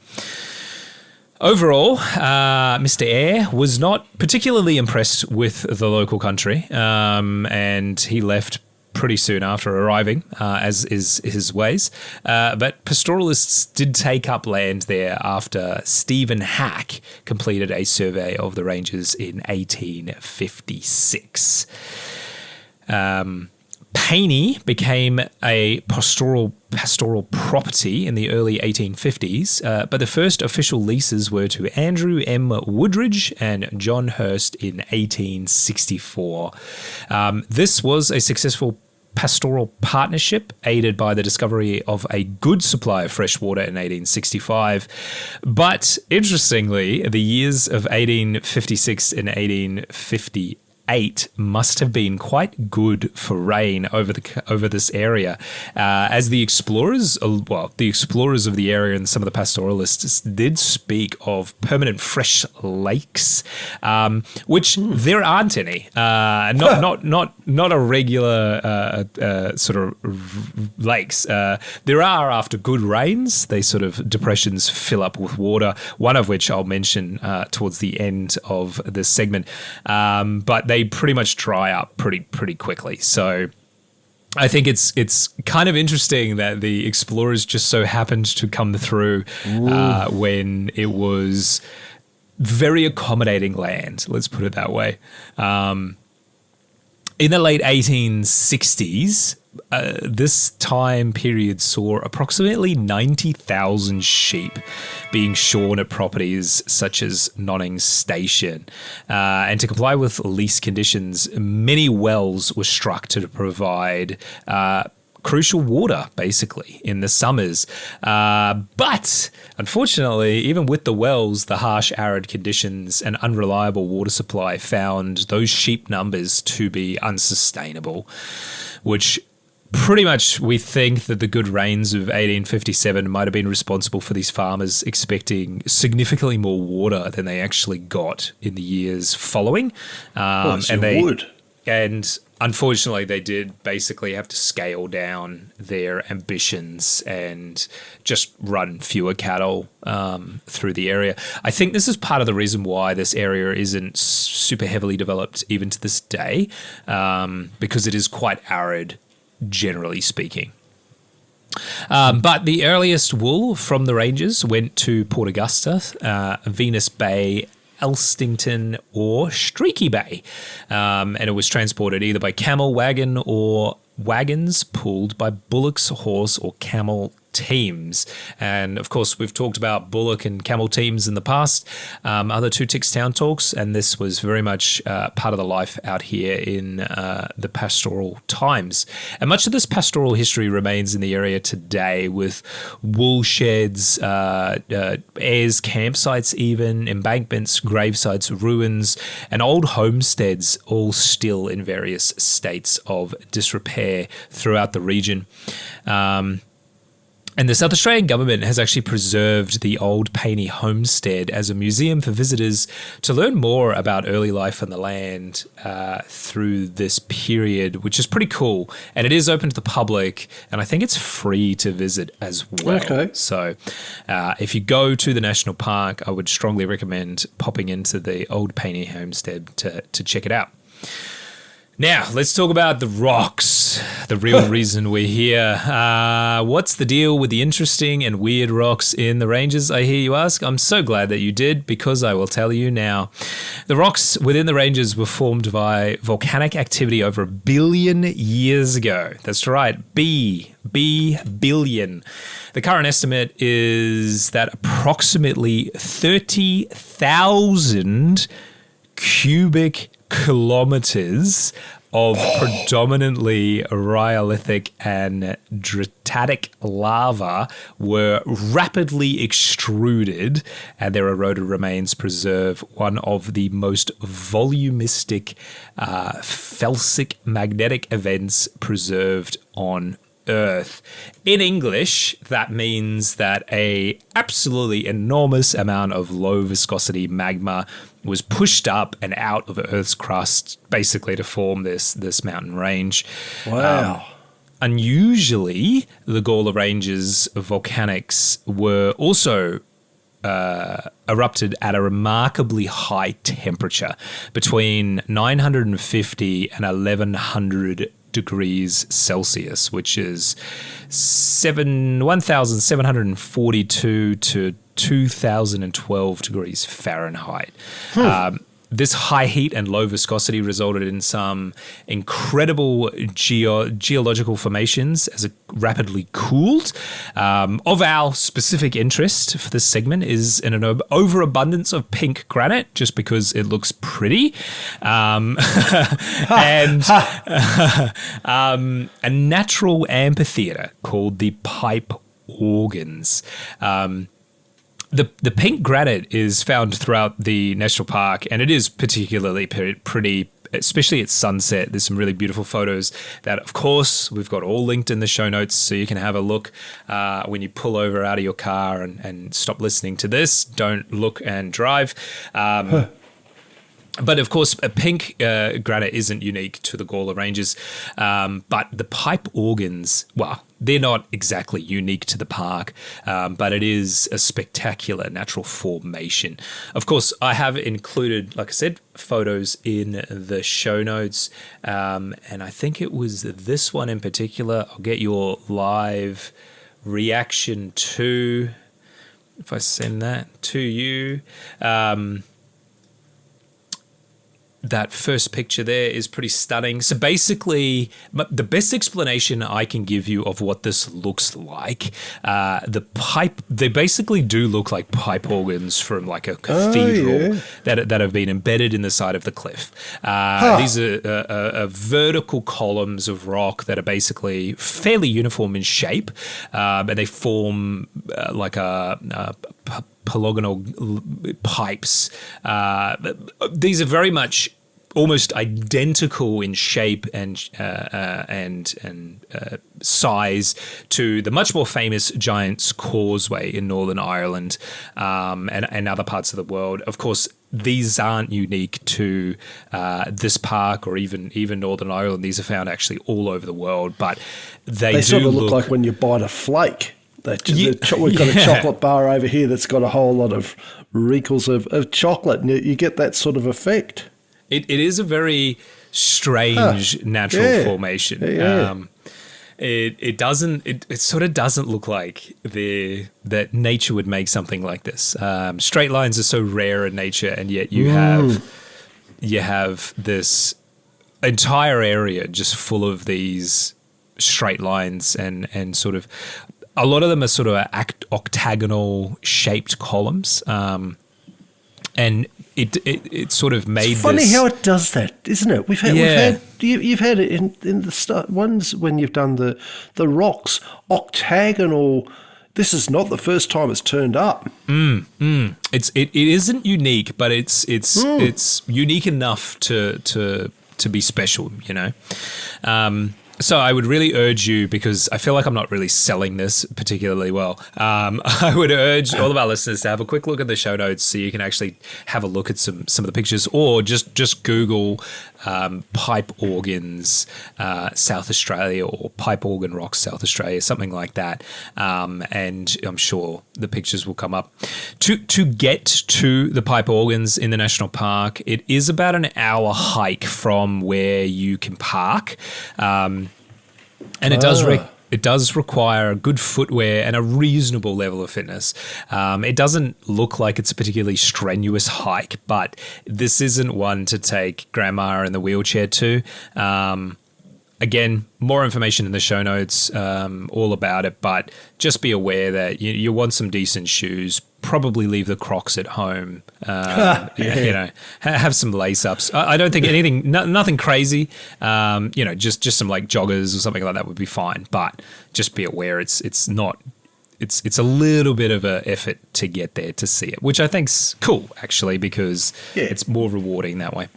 Speaker 1: Overall, Mr. Eyre was not particularly impressed with the local country, and he left pretty soon after arriving, as is his ways. But pastoralists did take up land there after Stephen Hack completed a survey of the ranges in 1856. Paine became a pastoral property in the early 1850s, but the first official leases were to Andrew M. Woodridge and John Hurst in 1864. This was a successful pastoral partnership aided by the discovery of a good supply of fresh water in 1865. But interestingly, the years of 1856 and 1858 must have been quite good for rain over this area, as the explorers of the area and some of the pastoralists did speak of permanent fresh lakes, which there aren't any. Not a regular sort of lakes. There are after good rains. They sort of depressions fill up with water. One of which I'll mention towards the end of this segment, but they pretty much dry up pretty quickly. So I think it's kind of interesting that the explorers just so happened to come through when it was very accommodating land. Let's put it that way. In the late 1860s, this time period saw approximately 90,000 sheep being shorn at properties such as Nonnings Station. And to comply with lease conditions, many wells were struck to provide crucial water, basically, in the summers. But unfortunately, even with the wells, the harsh arid conditions and unreliable water supply found those sheep numbers to be unsustainable, which pretty much we think that the good rains of 1857 might have been responsible for these farmers expecting significantly more water than they actually got in the years following. And unfortunately, they did basically have to scale down their ambitions and just run fewer cattle through the area. I think this is part of the reason why this area isn't super heavily developed even to this day, because it is quite arid, generally speaking. But the earliest wool from the ranges went to Port Augusta, Venus Bay, Elstington or Streaky Bay, and it was transported either by camel wagon or wagons pulled by bullocks, horse or camel teams. And of course, we've talked about bullock and camel teams in the past, other Two Ticks Town talks, and this was very much part of the life out here in the pastoral times. And much of this pastoral history remains in the area today, with wool sheds, heirs' campsites even, embankments, gravesites, ruins, and old homesteads, all still in various states of disrepair throughout the region. And the South Australian government has actually preserved the old Paine homestead as a museum for visitors to learn more about early life on the land through this period, which is pretty cool. And it is open to the public, and I think it's free to visit as well. Okay. So if you go to the national park, I would strongly recommend popping into the old Paine homestead to check it out. Now, let's talk about the rocks, the real reason we're here. What's the deal with the interesting and weird rocks in the ranges, I hear you ask? I'm so glad that you did, because I will tell you now. The rocks within the ranges were formed by volcanic activity over 1 billion years ago. That's right, billion. The current estimate is that approximately 30,000 cubic kilometers of predominantly rhyolithic and dritatic lava were rapidly extruded, and their eroded remains preserve one of the most volumistic felsic magnetic events preserved on Earth. In English, that means that a absolutely enormous amount of low viscosity magma was pushed up and out of Earth's crust, basically to form this mountain range.
Speaker 3: Wow.
Speaker 1: Unusually, the Gawler Ranges of volcanics were also erupted at a remarkably high temperature, between 950 and 1100 degrees Celsius, which is 1,742 to 2,012 degrees Fahrenheit. This high heat and low viscosity resulted in some incredible geological formations as it rapidly cooled. Of our specific interest for this segment is an overabundance of pink granite, just because it looks pretty, and a natural amphitheater called the Pipe Organs. The pink granite is found throughout the national park, and it is particularly pretty, especially at sunset. There's some really beautiful photos that, of course, we've got all linked in the show notes, so you can have a look when you pull over out of your car and stop listening to this. Don't look and drive. But of course, a pink granite isn't unique to the Gawler Ranges, but the pipe organs, well, they're not exactly unique to the park, but it is a spectacular natural formation. Of course, I have included, like I said, photos in the show notes, and I think it was this one in particular. I'll get your live reaction to, if I send that to you. That first picture there is pretty stunning. So basically, the best explanation I can give you of what this looks like, they basically do look like pipe organs from like a cathedral that have been embedded in the side of the cliff. These are vertical columns of rock that are basically fairly uniform in shape, and they form like a polygonal pipes. These are very much almost identical in shape and size to the much more famous Giant's Causeway in Northern Ireland, and other parts of the world. Of course, these aren't unique to this park or even Northern Ireland. These are found actually all over the world, but they do
Speaker 3: sort of look like when you bite a flake. We've got a chocolate bar over here that's got a whole lot of wrinkles of chocolate, and you get that sort of effect.
Speaker 1: It is a very strange natural formation. It sort of doesn't look like that nature would make something like this. Straight lines are so rare in nature, and yet you have this entire area just full of these straight lines and sort of. A lot of them are sort of octagonal shaped columns, and it sort of made.
Speaker 3: It's funny how it does that, isn't it? You've had it in the start ones when you've done the rocks octagonal. This is not the first time it's turned up.
Speaker 1: It isn't unique, but it's unique enough to be special, you know. So I would really urge you, because I feel like I'm not really selling this particularly well. I would urge all of our listeners to have a quick look at the show notes so you can actually have a look at some of the pictures, or just Google pipe organs South Australia or pipe organ rocks South Australia, something like that, and I'm sure the pictures will come up. To get to the pipe organs in the national park, it is about an hour hike from where you can park. And it does require good footwear and a reasonable level of fitness. It doesn't look like it's a particularly strenuous hike, but this isn't one to take grandma in the wheelchair to. Again, more information in the show notes, all about it, but just be aware that you want some decent shoes, probably leave the Crocs at home. You know, have some lace ups. I don't think anything, nothing crazy. You know, just some like joggers or something like that would be fine. But just be aware, it's not. It's a little bit of an effort to get there to see it, which I think's cool actually, because it's more rewarding that way.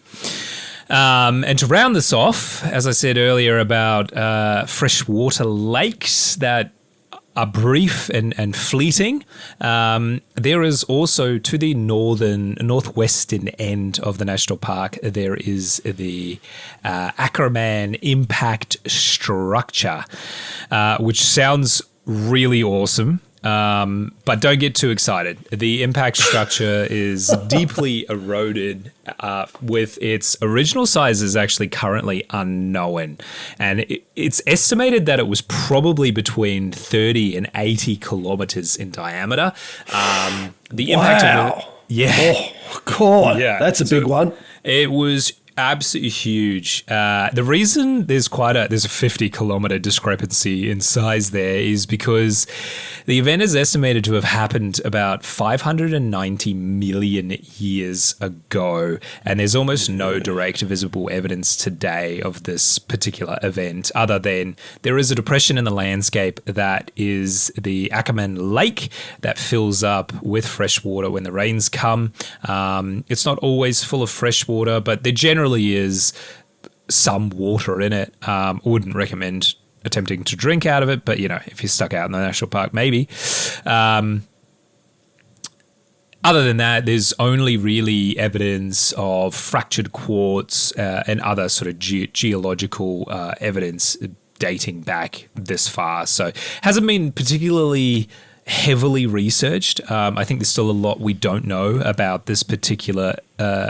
Speaker 1: And to round this off, as I said earlier about freshwater lakes that are brief and fleeting, there is also, to the northwestern end of the national park, there is the Ackerman impact structure, which sounds really awesome. But don't get too excited. The impact structure is deeply eroded, with its original sizes actually currently unknown. And it's estimated that it was probably between 30 and 80 kilometers in diameter. The impact of it,
Speaker 3: Oh, God.
Speaker 1: Yeah.
Speaker 3: That's a big one.
Speaker 1: It was absolutely huge. The reason there's a 50 kilometer discrepancy in size there is because the event is estimated to have happened about 590 million years ago, and there's almost no direct visible evidence today of this particular event, other than there is a depression in the landscape that is the Ackerman Lake that fills up with fresh water when the rains come. It's not always full of fresh water, but there generally is some water in it. Wouldn't recommend attempting to drink out of it, but you know, if you're stuck out in the national park, maybe. Other than that, there's only really evidence of fractured quartz and other sort of geological evidence dating back this far. So hasn't been particularly heavily researched. I think there's still a lot we don't know about this particular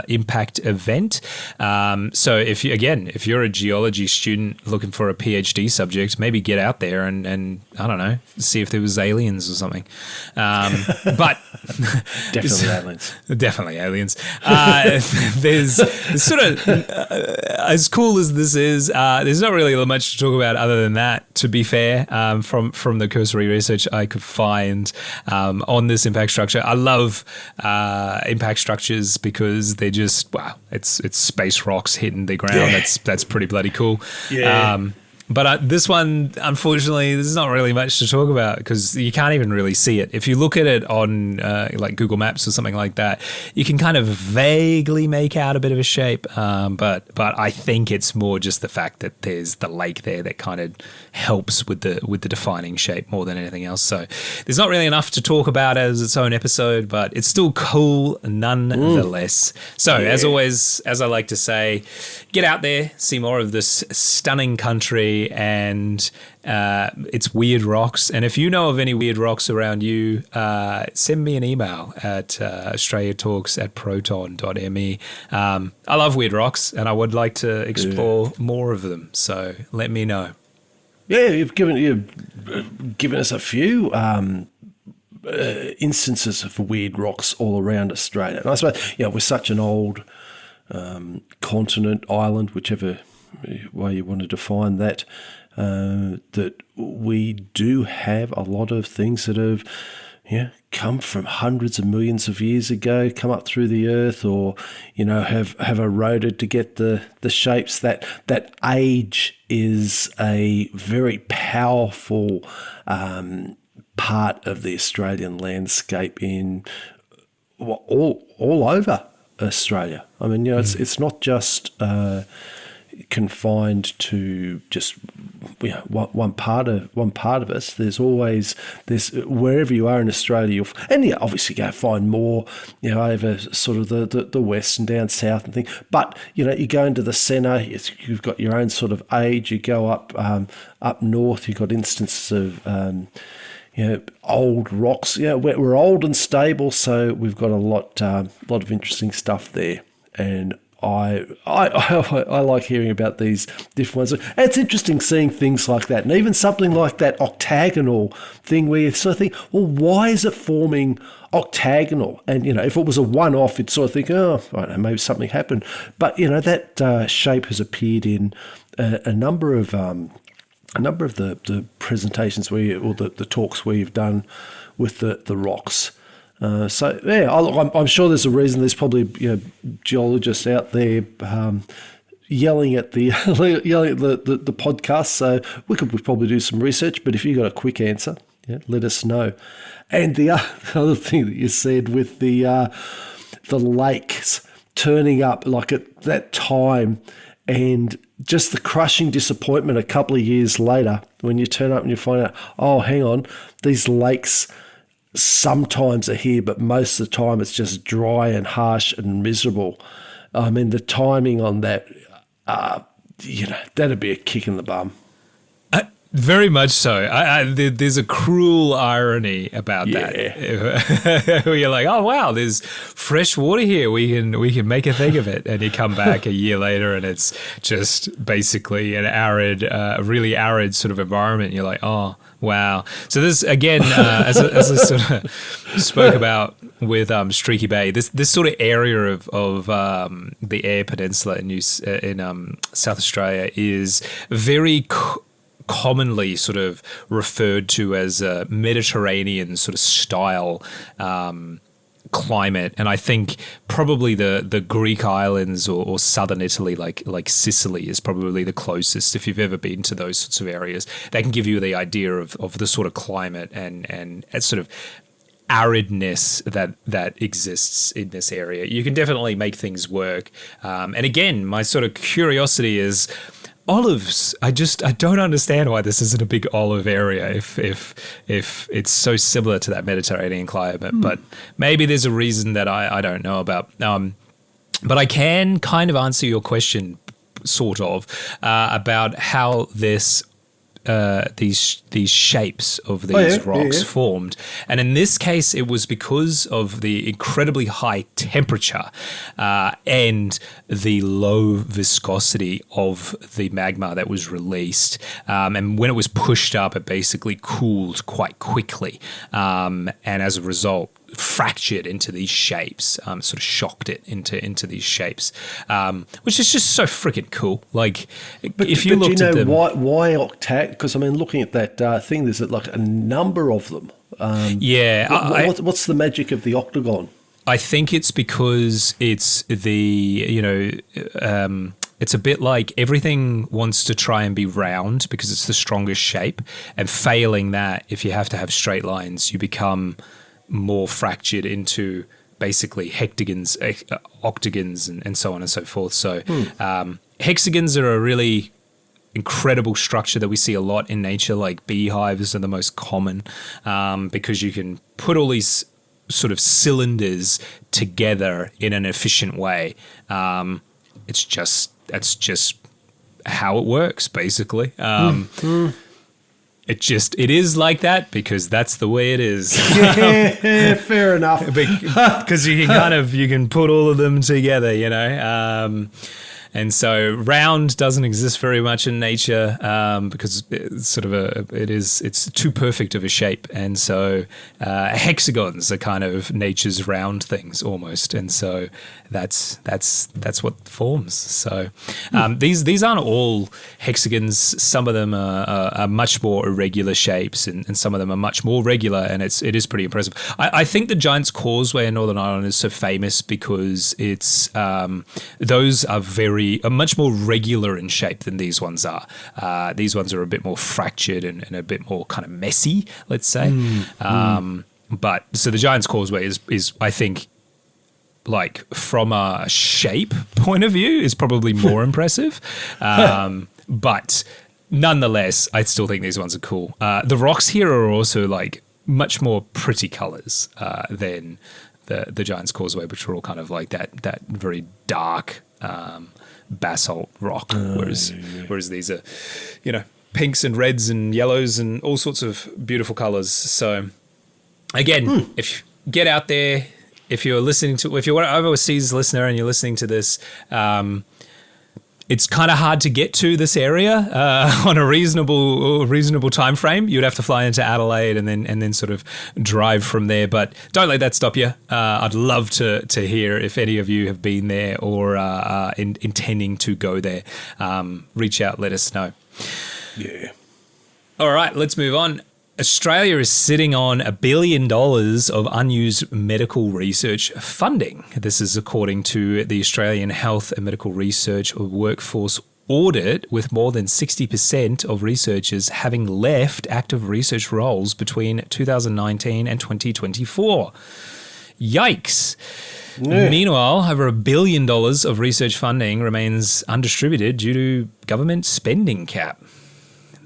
Speaker 1: impact event. So if you're a geology student looking for a PhD subject, maybe get out there and I don't know, see if there was aliens or something. But definitely aliens. There's sort of as cool as this is, there's not really much to talk about other than that, to be fair, from the cursory research I could find on this impact structure. I love impact structures because they're just, wow, it's space rocks hitting the ground.
Speaker 3: Yeah.
Speaker 1: That's pretty bloody cool.
Speaker 3: Yeah.
Speaker 1: But this one, unfortunately, there's not really much to talk about because you can't even really see it. If you look at it on like Google Maps or something like that, you can kind of vaguely make out a bit of a shape. But I think it's more just the fact that there's the lake there that kind of helps with the defining shape more than anything else. So there's not really enough to talk about as its own episode, but it's still cool nonetheless. So as always, as I like to say, get out there, see more of this stunning country and its weird rocks. And if you know of any weird rocks around you, send me an email at australiatalks@proton.me. I love weird rocks and I would like to explore more of them. So let me know.
Speaker 3: Yeah, you've given us a few instances of weird rocks all around Australia. And I suppose, we're such an old continent, island, whichever way you want to define that, that we do have a lot of things that have come from hundreds of millions of years ago, come up through the earth, or have eroded to get the shapes. That age is a very powerful part of the Australian landscape in all over Australia. I mean, it's not just confined to just one part of us. There's wherever you are in Australia, obviously go find more, over sort of the west and down south and things. But you go into the centre, you've got your own sort of age. You go up north, you've got instances of old rocks. We're old and stable, so we've got a lot of interesting stuff there, and I like hearing about these different ones. It's interesting seeing things like that, and even something like that octagonal thing where you sort of think, well, why is it forming octagonal? And if it was a one-off, you'd sort of think, oh, I don't know, maybe something happened. But that shape has appeared in a number of the presentations or the talks where you've done with the rocks. So yeah, I'm sure there's a reason. There's probably geologists out there yelling at the the podcast. So we could probably do some research. But if you got a quick answer, let us know. And the other thing that you said with the lakes turning up like at that time, and just the crushing disappointment a couple of years later when you turn up and you find out, oh, hang on, these lakes sometimes are here, but most of the time it's just dry and harsh and miserable. I mean, the timing on that, that'd be a kick in the bum.
Speaker 1: Very much so. There's a cruel irony about that. Where you're like, oh wow, there's fresh water here. We can make a thing of it. And you come back a year later, and it's just basically an arid, really arid sort of environment. You're like, oh wow. So this again, as I sort of spoke about with Streaky Bay, this sort of area of the Eyre Peninsula in South Australia is very commonly sort of referred to as a Mediterranean sort of style climate, and I think probably the Greek islands or southern Italy, like Sicily, is probably the closest. If you've ever been to those sorts of areas, they can give you the idea of the sort of climate and sort of aridness that exists in this area. You can definitely make things work. And again, my sort of curiosity is olives. I don't understand why this isn't a big olive area if it's so similar to that Mediterranean climate. But maybe there's a reason that I don't know about. But I can kind of answer your question, sort of, about how these shapes of these rocks formed. And in this case, it was because of the incredibly high temperature and the low viscosity of the magma that was released. And when it was pushed up, it basically cooled quite quickly. And as a result, fractured into these shapes, sort of shocked it into these shapes, which is just so freaking cool. Like, if you looked at them,
Speaker 3: why octet? Because I mean, looking at that thing, there's like a number of them. What's the magic of the octagon?
Speaker 1: I think it's because it's it's a bit like everything wants to try and be round because it's the strongest shape, and failing that, if you have to have straight lines, you become more fractured into basically hectagons, octagons, and so on and so forth. So hexagons are a really incredible structure that we see a lot in nature. Like beehives are the most common because you can put all these sort of cylinders together in an efficient way. That's just how it works, basically. It is like that because that's the way it is.
Speaker 3: Yeah, fair enough.
Speaker 1: Because you can put all of them together, and so round doesn't exist very much in nature because it's sort of it's too perfect of a shape, and so hexagons are kind of nature's round things almost, and so that's what forms. So these aren't all hexagons. Some of them are much more irregular shapes, and some of them are much more regular, and it is pretty impressive. I think the Giant's Causeway in Northern Ireland is so famous because it's those are much more regular in shape than these ones are. These ones are a bit more fractured and a bit more kind of messy, let's say. But so the Giant's Causeway is I think, like, from a shape point of view, is probably more impressive. But nonetheless, I still think these ones are cool. The rocks here are also like much more pretty colors than the Giant's Causeway, which are all kind of like that very dark basalt rock, whereas these are, pinks and reds and yellows and all sorts of beautiful colors. So again, if you get out there, if you're an overseas listener and you're listening to this, it's kind of hard to get to this area on a reasonable time frame. You'd have to fly into Adelaide and then sort of drive from there. But don't let that stop you. I'd love to hear if any of you have been there or are intending to go there. Reach out, let us know.
Speaker 3: Yeah.
Speaker 1: All right, let's move on. Australia is sitting on $1 billion of unused medical research funding. This is according to the Australian Health and Medical Research Workforce Audit, with more than 60% of researchers having left active research roles between 2019 and 2024. Yikes. Yeah. Meanwhile, over $1 billion of research funding remains undistributed due to government spending cap.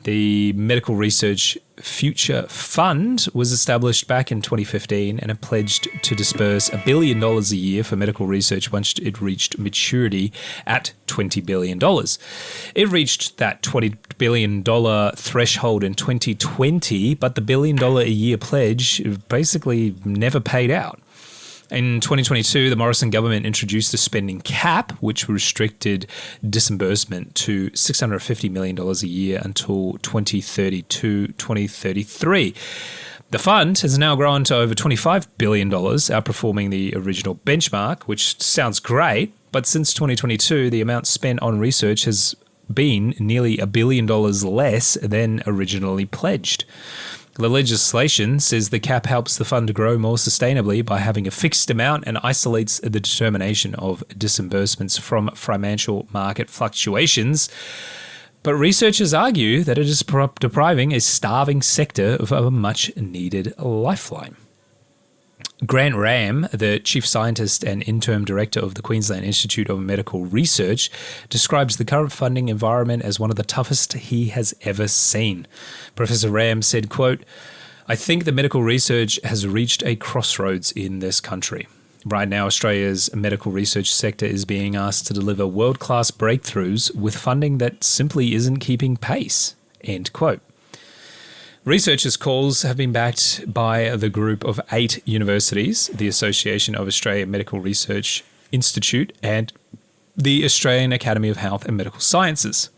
Speaker 1: The Medical Research Future Fund was established back in 2015 and it pledged to disperse $1 billion a year for medical research once it reached maturity at $20 billion. It reached that $20 billion threshold in 2020, but the $1 billion a year pledge basically never paid out. In 2022, the Morrison government introduced the spending cap, which restricted disbursement to $650 million a year until 2032-2033. The fund has now grown to over $25 billion, outperforming the original benchmark, which sounds great, but since 2022, the amount spent on research has been nearly $1 billion less than originally pledged. The legislation says the cap helps the fund to grow more sustainably by having a fixed amount and isolates the determination of disbursements from financial market fluctuations. But researchers argue that it is depriving a starving sector of a much-needed lifeline. Grant Ram, the chief scientist and interim director of the Queensland Institute of Medical Research, describes the current funding environment as one of the toughest he has ever seen. Professor Ram said, quote, "I think the medical research has reached a crossroads in this country. Right now, Australia's medical research sector is being asked to deliver world-class breakthroughs with funding that simply isn't keeping pace." End quote. Researchers' calls have been backed by the group of 8 universities, the Association of Australian Medical Research Institute, and the Australian Academy of Health and Medical Sciences.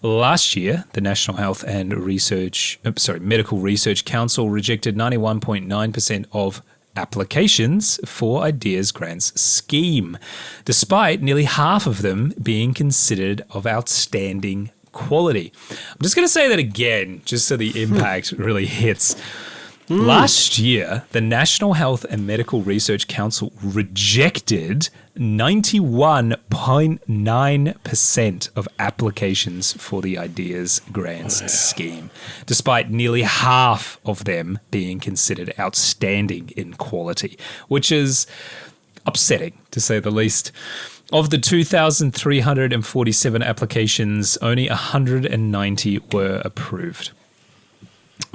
Speaker 1: Last year, the National Health and Medical Research Council rejected 91.9% of applications for IDEA's grants scheme, despite nearly half of them being considered of outstanding quality. I'm just going to say that again, just so the impact really hits. Last year, the National Health and Medical Research Council rejected 91.9% of applications for the IDEA's grants scheme, despite nearly half of them being considered outstanding in quality, which is upsetting, to say the least. Of the 2,347 applications, only 190 were approved.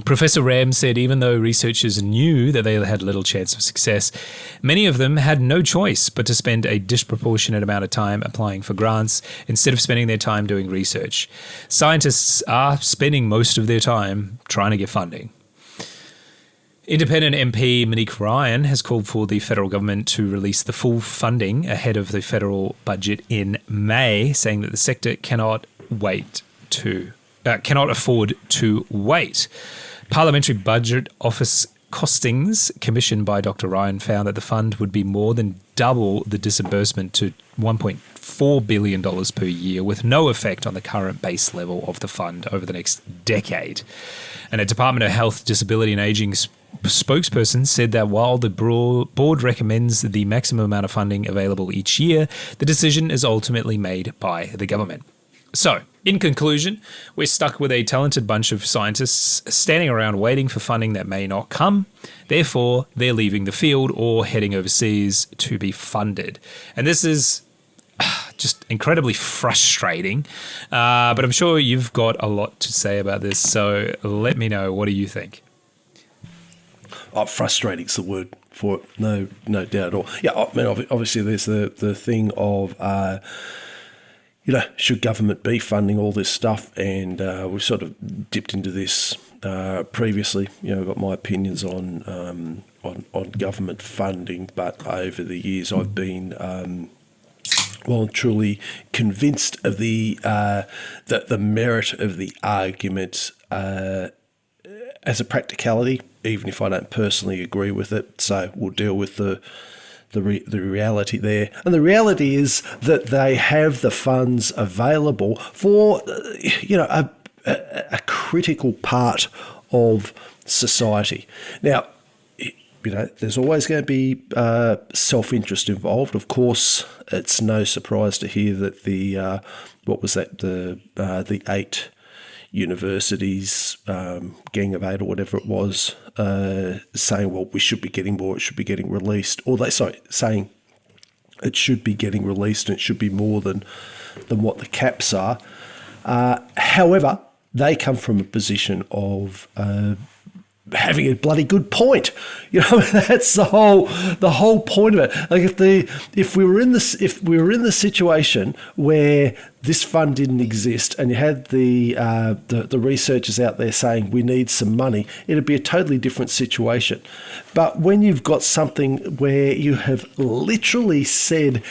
Speaker 1: Professor Ram said even though researchers knew that they had little chance of success, many of them had no choice but to spend a disproportionate amount of time applying for grants instead of spending their time doing research. Scientists are spending most of their time trying to get funding. Independent MP Monique Ryan has called for the federal government to release the full funding ahead of the federal budget in May, saying that the sector cannot afford to wait. Parliamentary Budget Office costings commissioned by Dr. Ryan found that the fund would be more than double the disbursement to $1.4 billion per year, with no effect on the current base level of the fund over the next decade. And a Department of Health, Disability and Ageing spokesperson said that while the board recommends the maximum amount of funding available each year, the decision is ultimately made by the government. So, in conclusion, we're stuck with a talented bunch of scientists standing around waiting for funding that may not come. Therefore, they're leaving the field or heading overseas to be funded. And this is just incredibly frustrating. But I'm sure you've got a lot to say about this. So let me know. What do you think?
Speaker 3: Oh, frustrating's the word for it. No doubt at all. Yeah, I mean, obviously there's the thing of, should government be funding all this stuff? And we've sort of dipped into this previously. I've got my opinions on government funding, but over the years I've been well and truly convinced of the merit of the argument as a practicality, even if I don't personally agree with it. So we'll deal with the reality there. And the reality is that they have the funds available for, a critical part of society. Now, there's always going to be self-interest involved. Of course, it's no surprise to hear that the 8 universities, Gang of 8 or whatever it was, saying, well, we should be getting more, it should be getting released. Or saying it should be getting released and it should be more than what the caps are. However, they come from a position of having a bloody good point. That's the whole point of it. Like if we were in the situation where this fund didn't exist and you had the researchers out there saying we need some money, it'd be a totally different situation. But when you've got something where you have literally said,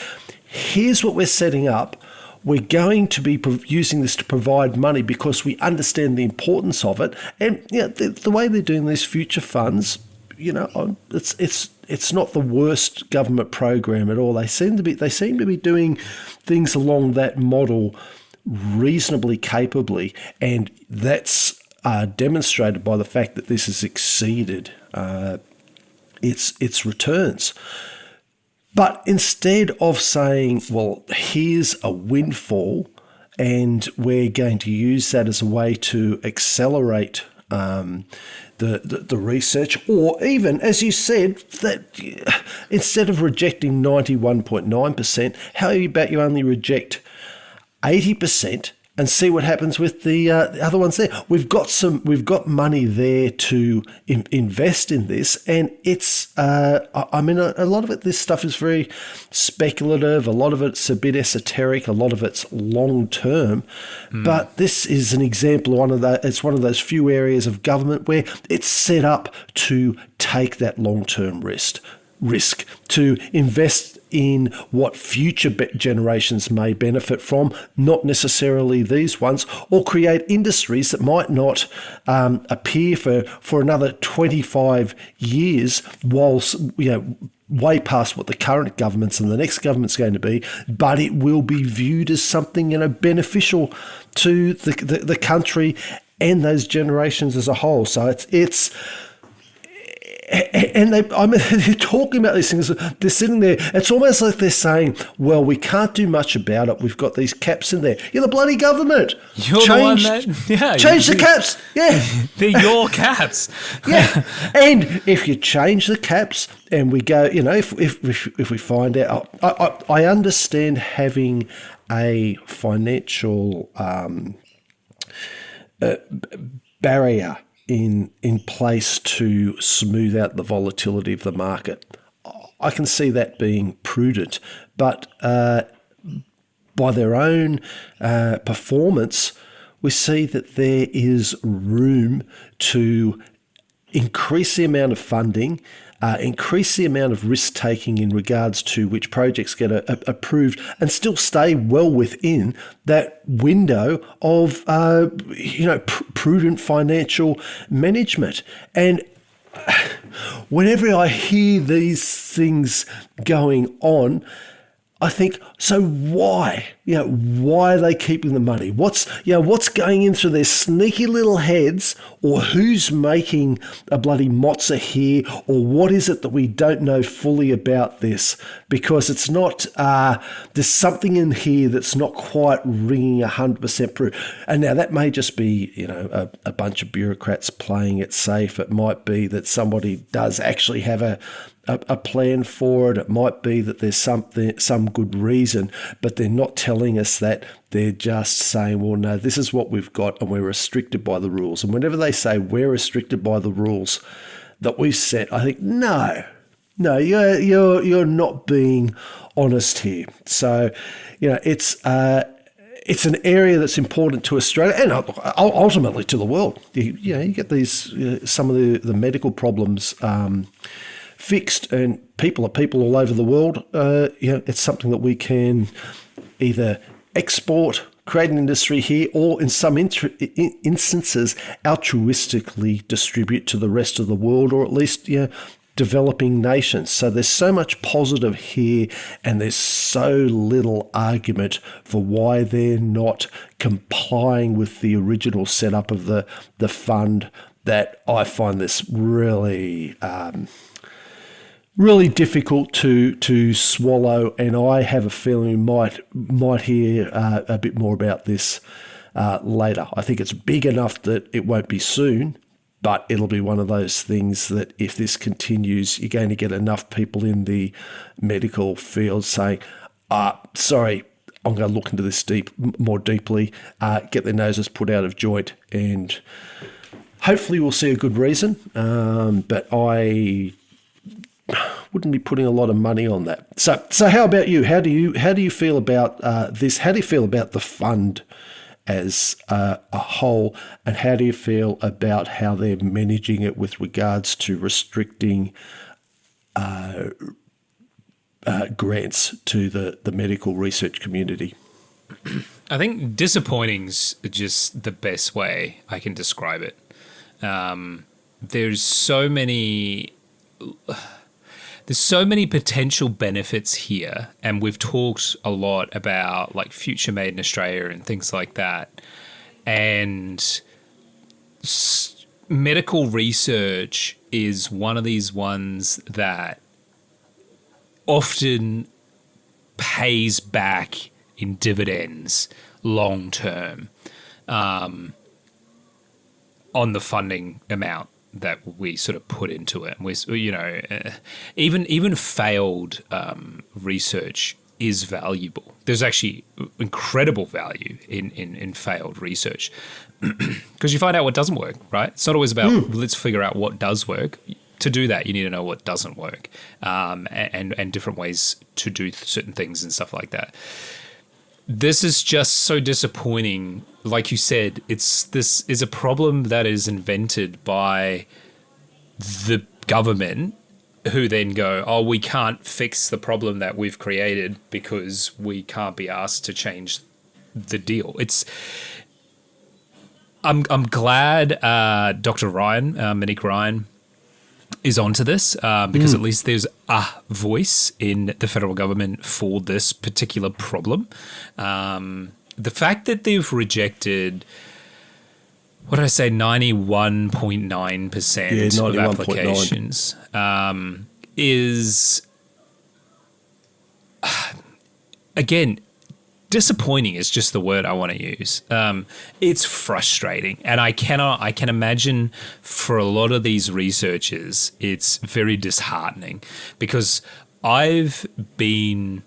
Speaker 3: here's what we're setting up, we're going to be using this to provide money because we understand the importance of it. And the way they're doing these future funds, it's not the worst government program at all. They seem to be doing things along that model reasonably capably, and that's demonstrated by the fact that this has exceeded its returns. But instead of saying, well, here's a windfall and we're going to use that as a way to accelerate the research, or even, as you said, that instead of rejecting 91.9%, how about you only reject 80% and see what happens with the other ones there? We've got money there to invest in this, and it's a lot of it. This stuff is very speculative. A lot of it's a bit esoteric. A lot of it's long term. But this is an example of it's one of those few areas of government where it's set up to take that long term risk to invest in what future generations may benefit from, not necessarily these ones, or create industries that might not appear for another 25 years, whilst way past what the current governments and the next government's going to be, but it will be viewed as something beneficial to the country and those generations as a whole. So it's and they're talking about these things. They're sitting there. It's almost like they're saying, well, we can't do much about it. We've got these caps in there. You're the bloody government.
Speaker 1: You're the one that... Yeah.
Speaker 3: Change the caps. Yeah.
Speaker 1: They're your caps.
Speaker 3: Yeah. And if you change the caps and we go, if we find out... I understand having a financial barrier in place to smooth out the volatility of the market. I can see that being prudent, but by their own performance, we see that there is room to increase the amount of funding, increase the amount of risk-taking in regards to which projects get approved, and still stay well within that window of prudent financial management. And whenever I hear these things going on, I think, so why? Why are they keeping the money? What's going in through their sneaky little heads, or who's making a bloody mozza here, or what is it that we don't know fully about this? Because it's not, there's something in here that's not quite ringing 100% true. And now that may just be, a bunch of bureaucrats playing it safe. It might be that somebody does actually have a plan for it. It might be that there's some good reason, but they're not telling us that. They're just saying, well, no, this is what we've got and we're restricted by the rules. And whenever they say we're restricted by the rules that we've set, I think, no, you're not being honest here. So, it's an area that's important to Australia and ultimately to the world. You get these some of the medical problems fixed, and people are people all over the world. It's something that we can either export, create an industry here, or in some instances altruistically distribute to the rest of the world, or at least developing nations. So there's so much positive here, and there's so little argument for why they're not complying with the original setup of the fund that I find this really really difficult to swallow, and I have a feeling we might hear a bit more about this later. I think it's big enough that it won't be soon, but it'll be one of those things that if this continues, you're going to get enough people in the medical field saying, sorry, I'm going to look into this more deeply, get their noses put out of joint, and hopefully we'll see a good reason. But I wouldn't be putting a lot of money on that. So how about you? How do you feel about this? How do you feel about the fund as a whole, and how do you feel about how they're managing it with regards to restricting grants to the medical research community?
Speaker 1: I think disappointing's just the best way I can describe it. There's so many potential benefits here, and we've talked a lot about like future made in Australia and things like that. And medical research is one of these ones that often pays back in dividends long term on the funding amount that we sort of put into it. And we, even failed research is valuable. There's actually incredible value in failed research because you find out what doesn't work, right? It's not always about let's figure out what does work. To do that, you need to know what doesn't work, and different ways to do certain things and stuff like that. This is just so disappointing. Like you said, this is a problem that is invented by the government, who then go, oh, we can't fix the problem that we've created because we can't be asked to change the deal. I'm glad Dr. Ryan, Monique Ryan, is onto this because at least there's a voice in the federal government for this particular problem. The fact that they've rejected, what did I say, 91.9% of applications is, again, disappointing is just the word I want to use. It's frustrating, and I can imagine for a lot of these researchers, it's very disheartening because I've been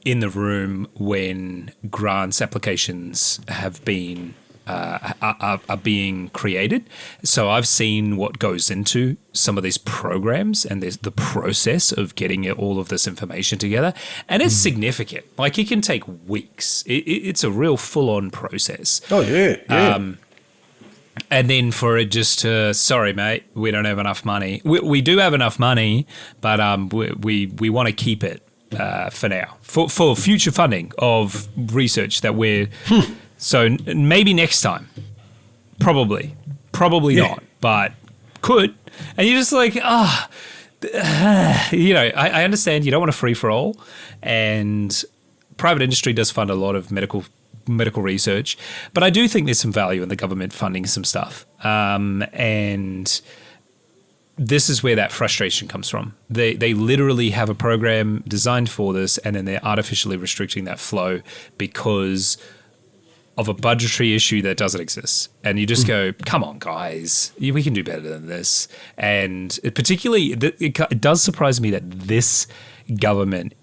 Speaker 1: in the room when grants applications have been are being created. So I've seen what goes into some of these programs, and there's the process of getting all of this information together, and it's significant. Like, it can take weeks. It's a real full-on process.
Speaker 3: Oh yeah.
Speaker 1: And then for it just to, sorry mate, we don't have enough money. We do have enough money, but we want to keep it for now for future funding of research that we're. So maybe next time, probably not, but could. And you're just like, I understand you don't want a free for all, and private industry does fund a lot of medical research, but I do think there's some value in the government funding some stuff. And this is where that frustration comes from. They literally have a program designed for this, and then they're artificially restricting that flow because of a budgetary issue that doesn't exist. And you just go, come on, guys, we can do better than this. And it does surprise me that this government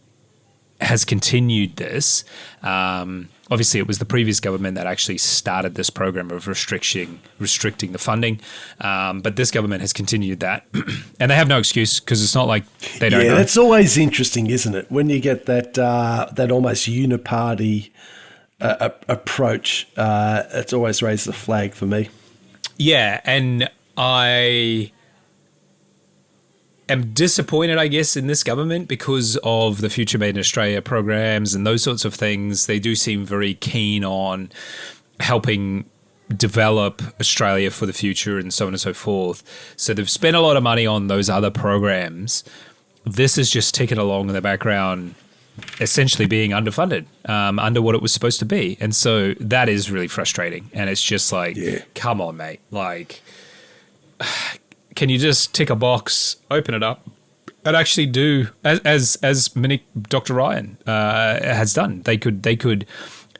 Speaker 1: has continued this. Obviously, it was the previous government that actually started this program of restricting the funding. But this government has continued that. And they have no excuse because it's not like they don't know.
Speaker 3: Yeah, that's always interesting, isn't it? When you get that almost uniparty approach, it's always raised the flag for me.
Speaker 1: Yeah, and I am disappointed, I guess, in this government because of the Future Made in Australia programs and those sorts of things. They do seem very keen on helping develop Australia for the future and so on and so forth. So they've spent a lot of money on those other programs. This is just ticking along in the background, essentially being underfunded, under what it was supposed to be. And so that is really frustrating. And it's just like, come on, mate. Like, can you just tick a box, open it up, and actually do as Dr. Ryan has done? They could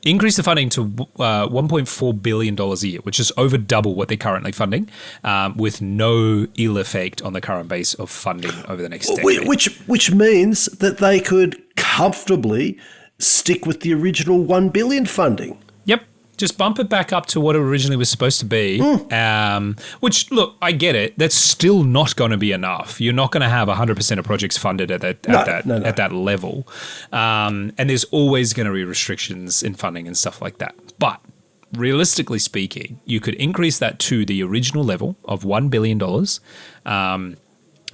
Speaker 1: increase the funding to $1.4 billion a year, which is over double what they're currently funding, with no ill effect on the current base of funding over the next decade.
Speaker 3: Which means that they could comfortably stick with the original $1 billion funding.
Speaker 1: Yep. Just bump it back up to what it originally was supposed to be, which, look, I get it. That's still not going to be enough. You're not going to have 100% of projects funded at that level. And there's always going to be restrictions in funding and stuff like that. But realistically speaking, you could increase that to the original level of $1 billion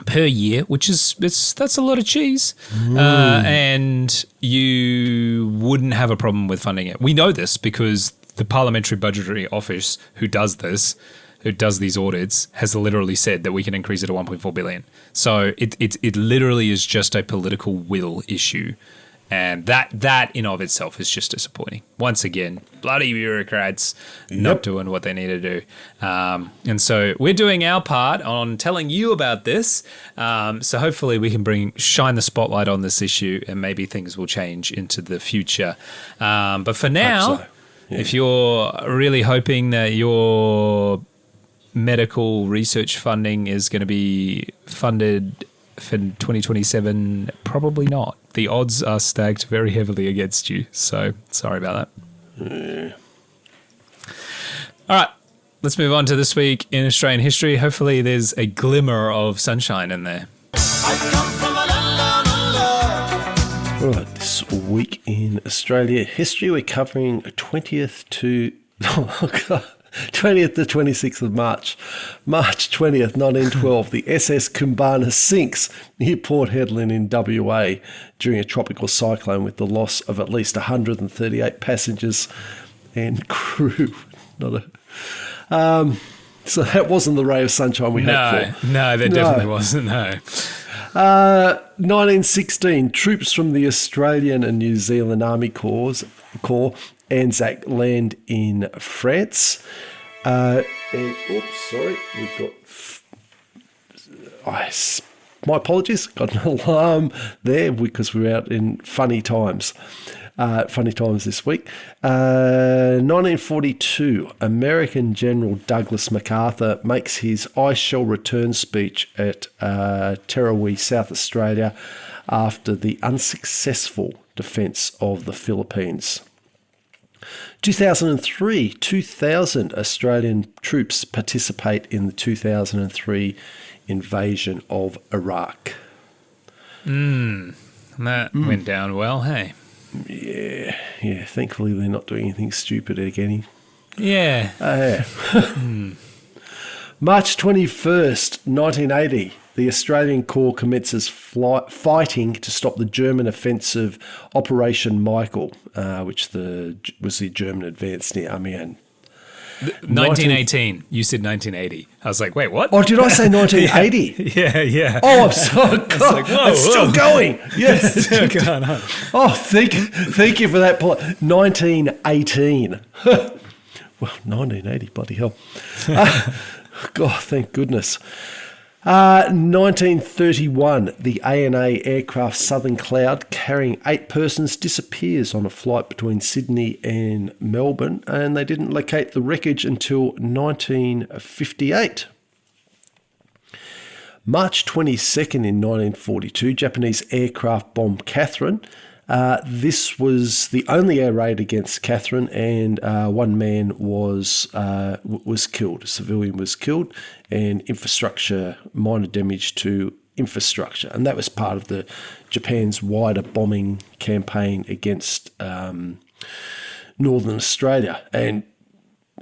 Speaker 1: per year, which is that's a lot of cheese, and you wouldn't have a problem with funding it. We know this because the Parliamentary Budgetary Office, who does these audits, has literally said that we can increase it to 1.4 billion. So it literally is just a political will issue. And that in of itself is just disappointing. Once again, bloody bureaucrats not doing what they need to do. And so we're doing our part on telling you about this. So hopefully we can shine the spotlight on this issue, and maybe things will change into the future. But for now, if you're really hoping that your medical research funding is going to be funded for 2027, probably not. The odds are stacked very heavily against you. So sorry about that. All right, let's move on to this week in Australian history. Hopefully there's a glimmer of sunshine in there.
Speaker 3: All right, this week in Australia history, we're covering 20th to 26th of March. March 20th, 1912, the SS Kumbana sinks near Port Hedland in WA during a tropical cyclone with the loss of at least 138 passengers and crew. So that wasn't the ray of sunshine we hoped for.
Speaker 1: No, that definitely wasn't, no.
Speaker 3: 1916, troops from the Australian and New Zealand Army Corps Anzac land in France. We've got... my apologies, got an alarm there because we're out in funny times. Funny times this week. 1942, American General Douglas MacArthur makes his I Shall Return speech at Tarawa, South Australia, after the unsuccessful defence of the Philippines. 2003, 2,000 Australian troops participate in the 2003 invasion of Iraq.
Speaker 1: That went down well, hey?
Speaker 3: Yeah. Thankfully, they're not doing anything stupid again.
Speaker 1: Yeah.
Speaker 3: March 21st, 1980, the Australian Corps commences fighting to stop the German offensive Operation Michael, which was the German advance near Amiens.
Speaker 1: 1918. You said 1980. I was like, wait, what?
Speaker 3: Oh, did I say 1980?
Speaker 1: Yeah.
Speaker 3: Oh, I'm so God.
Speaker 1: Like,
Speaker 3: it's still going. Yes.
Speaker 1: It's still going on.
Speaker 3: Oh, thank you for that point. 1918. Well, 1980, bloody hell. God, thank goodness. 1931, the ANA aircraft Southern Cloud carrying 8 persons disappears on a flight between Sydney and Melbourne, and they didn't locate the wreckage until 1958. March 22nd in 1942, Japanese aircraft bombed Catherine. This was the only air raid against Catherine, and one man was killed. A civilian was killed, and minor damage to infrastructure. And that was part of Japan's wider bombing campaign against Northern Australia. And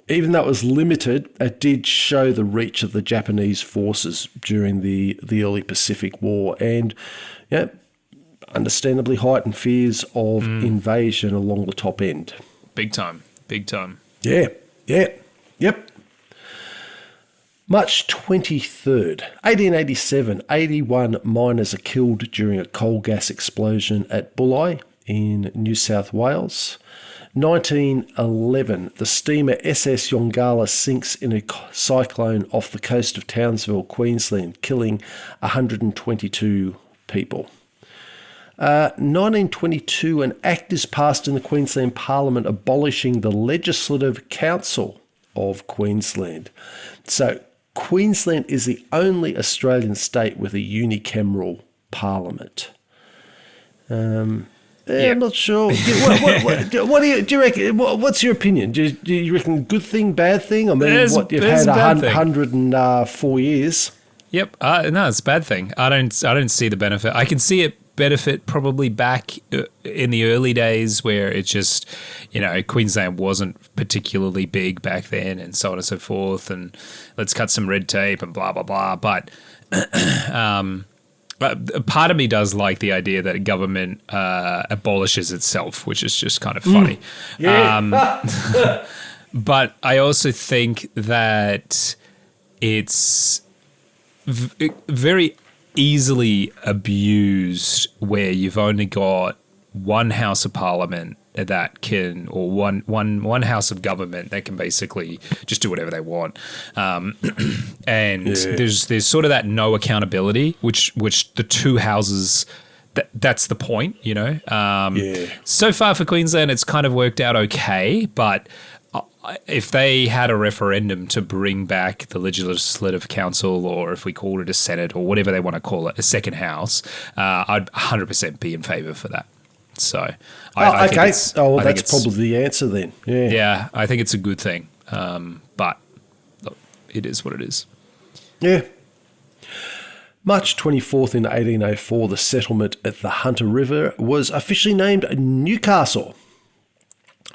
Speaker 3: even though it was limited, it did show the reach of the Japanese forces during the early Pacific War. And understandably heightened fears of invasion along the top end.
Speaker 1: Big time.
Speaker 3: Yep. March 23rd, 1887, 81 miners are killed during a coal gas explosion at Bulli in New South Wales. 1911, the steamer SS Gawler sinks in a cyclone off the coast of Townsville, Queensland, killing 122 people. 1922, an act is passed in the Queensland Parliament abolishing the Legislative Council of Queensland. So Queensland is the only Australian state with a unicameral parliament. I'm not sure. What do you reckon? What's your opinion? Do you reckon good thing, bad thing? I mean, you've had 104 years.
Speaker 1: Yep. No, it's a bad thing. I don't see the benefit. I can see it benefit probably back in the early days where it's just, Queensland wasn't particularly big back then and so on and so forth, and let's cut some red tape and blah, blah, blah. But part of me does like the idea that government abolishes itself, which is just kind of funny.
Speaker 3: Yeah.
Speaker 1: But I also think that it's very easily abused where you've only got one house of parliament that can, or one house of government that can basically just do whatever they want, there's sort of that no accountability, which the two houses. That's the point, So far for Queensland, it's kind of worked out okay, but if they had a referendum to bring back the Legislative Council, or if we called it a Senate or whatever they want to call it, a second house, I'd 100% be in favour for that. So, I think that's
Speaker 3: probably the answer then. Yeah.
Speaker 1: Yeah, I think it's a good thing. But look, it is what it is.
Speaker 3: Yeah. March 24th in 1804, the settlement at the Hunter River was officially named Newcastle.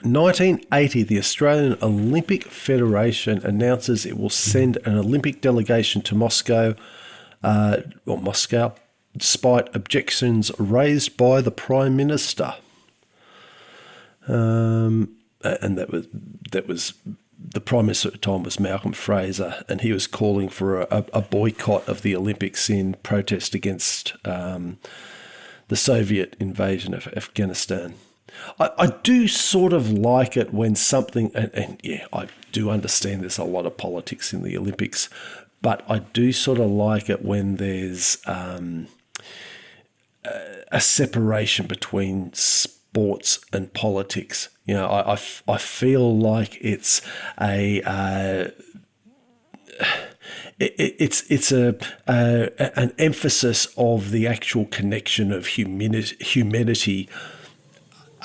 Speaker 3: 1980, the Australian Olympic Federation announces it will send an Olympic delegation to Moscow, despite objections raised by the Prime Minister. And that was the Prime Minister at the time was Malcolm Fraser, and he was calling for a boycott of the Olympics in protest against the Soviet invasion of Afghanistan. I do sort of like it when something, and I do understand there's a lot of politics in the Olympics, but I do sort of like it when there's a separation between sports and politics. I feel like it's an emphasis of the actual connection of humanity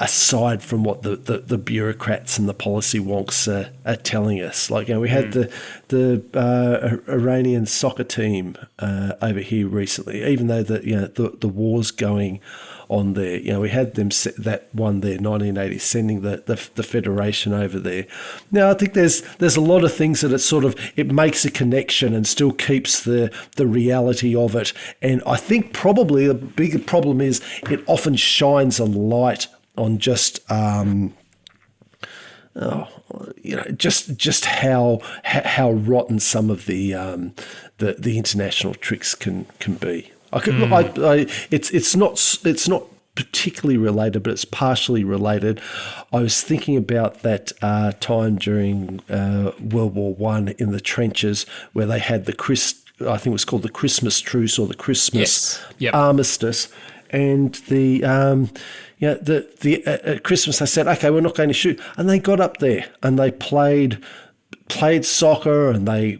Speaker 3: aside from what the bureaucrats and the policy wonks are telling us. Like, we had the Iranian soccer team over here recently, even though the war's going on there. We had them that one there, 1980, sending the federation over there. Now, I think there's a lot of things that it makes a connection and still keeps the reality of it. And I think probably the bigger problem is it often shines a light on just just how rotten some of the international tricks can be. It's not particularly related, but it's partially related. I was thinking about that time during World War I in the trenches where they had I think it was called the Christmas truce or the Christmas armistice, and at Christmas they said, okay, we're not going to shoot, and they got up there and they played soccer, and they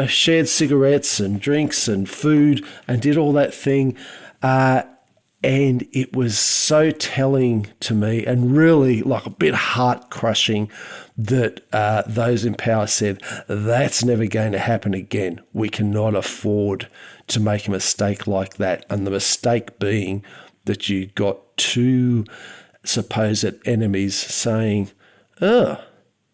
Speaker 3: shared cigarettes and drinks and food and did all that thing, and it was so telling to me and really like a bit heart crushing that those in power said that's never going to happen again. We cannot afford to make a mistake like that, and the mistake being that you got two supposed enemies saying, "Oh,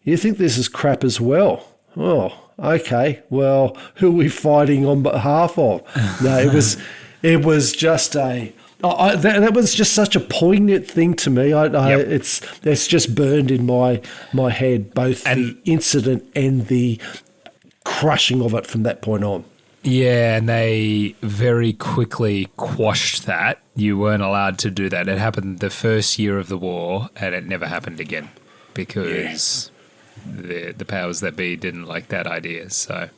Speaker 3: you think this is crap as well? Oh, okay. Well, who are we fighting on behalf of?" No, it was just that was just such a poignant thing to me. It's just burned in my head, both the incident and the crushing of it from that point on.
Speaker 1: Yeah, and they very quickly quashed that. You weren't allowed to do that. It happened the first year of the war, and it never happened again. because the powers that be didn't like that idea. So,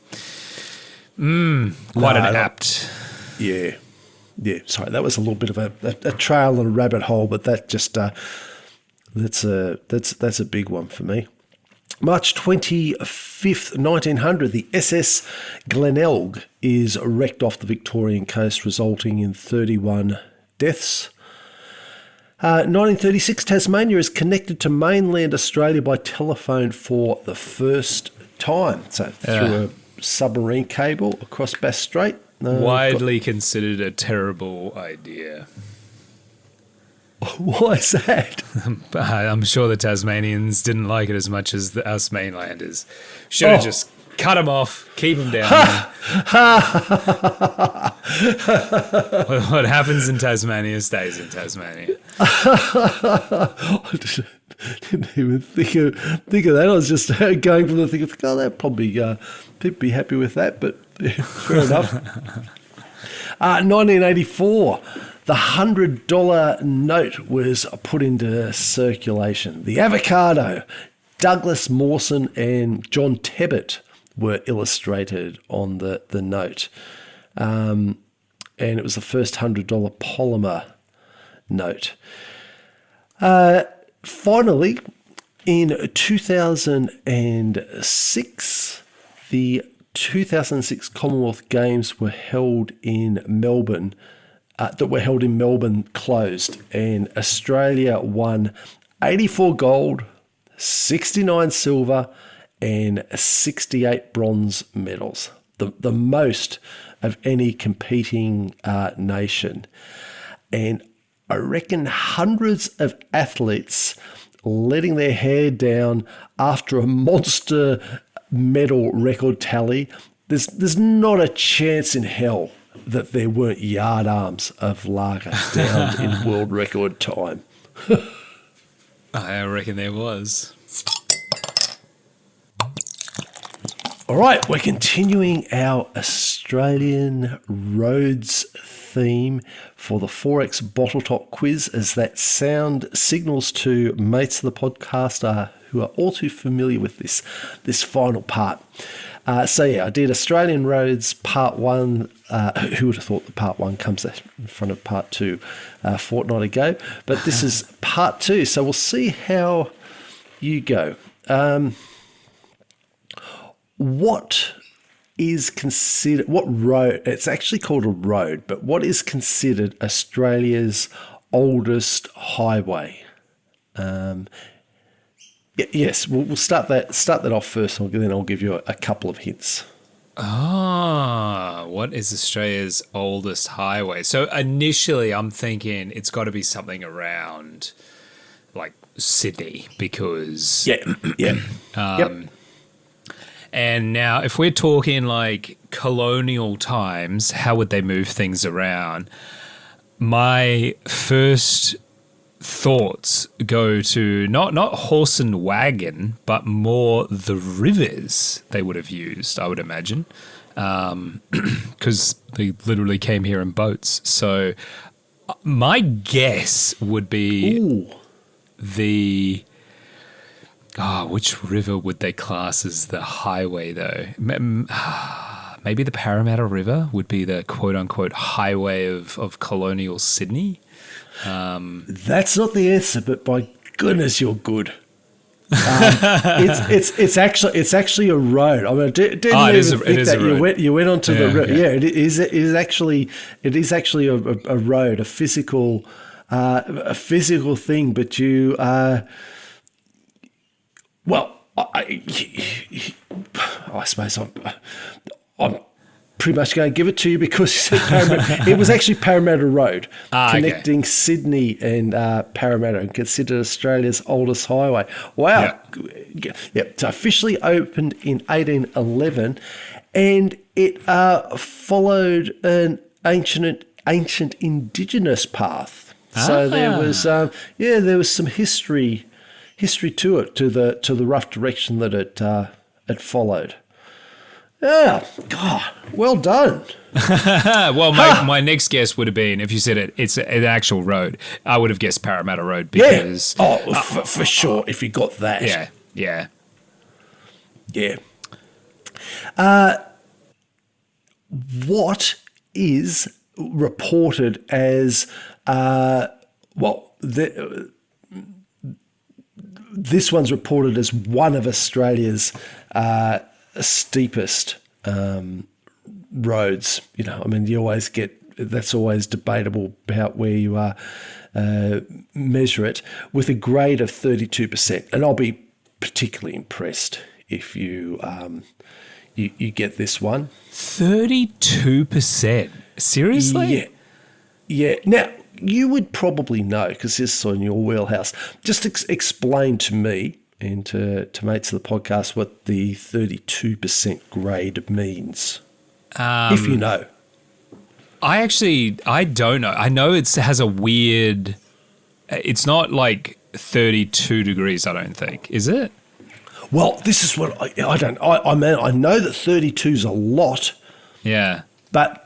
Speaker 1: quite an apt.
Speaker 3: Yeah. Yeah, sorry, that was a little bit of a trail and a rabbit hole, but that just that's a big one for me. March 25th, 1900, the SS Glenelg is wrecked off the Victorian coast, resulting in 31 deaths. 1936, Tasmania is connected to mainland Australia by telephone for the first time. So through a submarine cable across Bass Strait.
Speaker 1: Widely considered a terrible idea.
Speaker 3: Why is that?
Speaker 1: I'm sure the Tasmanians didn't like it as much as us mainlanders. Should have just cut them off, keep them down. What happens in Tasmania stays in Tasmania.
Speaker 3: I didn't even think of that. I was just going from the thing of, they'll probably people be happy with that, but fair enough. 1984, the $100 note was put into circulation. The avocado, Douglas Mawson and John Tebbit were illustrated on the note. And it was the first $100 polymer note. Finally, in 2006, the 2006 Commonwealth Games were held in Melbourne, closed, and Australia won 84 gold, 69 silver, and 68 bronze medals, the most of any competing nation. And I reckon hundreds of athletes letting their hair down after a monster medal record tally. There's not a chance in hell that there weren't yard arms of lager down in world record time.
Speaker 1: I reckon there was.
Speaker 3: All right, we're continuing our Australian roads theme for the 4X bottle top quiz, as that sound signals to mates of the podcast who are all too familiar with this final part. I did Australian roads part 1. Who would have thought that part 1 comes in front of part 2 a fortnight ago? But this is part 2, so we'll see how you go. What road, it's actually called a road, but what is considered Australia's oldest highway? Yes, we'll start that off first, and then I'll give you a couple of hints.
Speaker 1: What is Australia's oldest highway? So initially I'm thinking it's got to be something around like Sydney, because...
Speaker 3: Yeah.
Speaker 1: And now, if we're talking like colonial times, how would they move things around? My first thoughts go to not horse and wagon, but more the rivers they would have used, I would imagine, because they literally came here in boats. So my guess would be which river would they class as the highway, though? Maybe the Parramatta River would be the quote-unquote highway of colonial Sydney.
Speaker 3: That's not the answer, but by goodness, you're good. It's actually a road. I mean, didn't even think that you went onto the road. Yeah, it is actually a road, a physical thing. But you, I suppose I'm pretty much going to give it to you because you said Parramatta. It was actually Parramatta Road, connecting Sydney and Parramatta, and considered Australia's oldest highway. Wow. Yeah. It's officially opened in 1811, and it followed an ancient Indigenous path. So there was some history to it, to the rough direction that it followed. Yeah, God, well done.
Speaker 1: Well, my next guess would have been, if you said it's an actual road, I would have guessed Parramatta Road because...
Speaker 3: Yeah. Oh, for sure, if you got that.
Speaker 1: Yeah.
Speaker 3: What is reported as, this one's reported as one of Australia's steepest roads. You know, I mean, you always get, that's always debatable about where you are, measure it, with a grade of 32%. And I'll be particularly impressed if you you get this one.
Speaker 1: 32%? Seriously?
Speaker 3: Yeah. Now, you would probably know, because this is on your wheelhouse. Just explain to me and to mates of the podcast what the 32% grade means, if you know.
Speaker 1: I don't know. I know it has a weird... It's not like 32 degrees, I don't think. Is it?
Speaker 3: Well, this is what I mean, I know that 32 is a lot.
Speaker 1: Yeah.
Speaker 3: But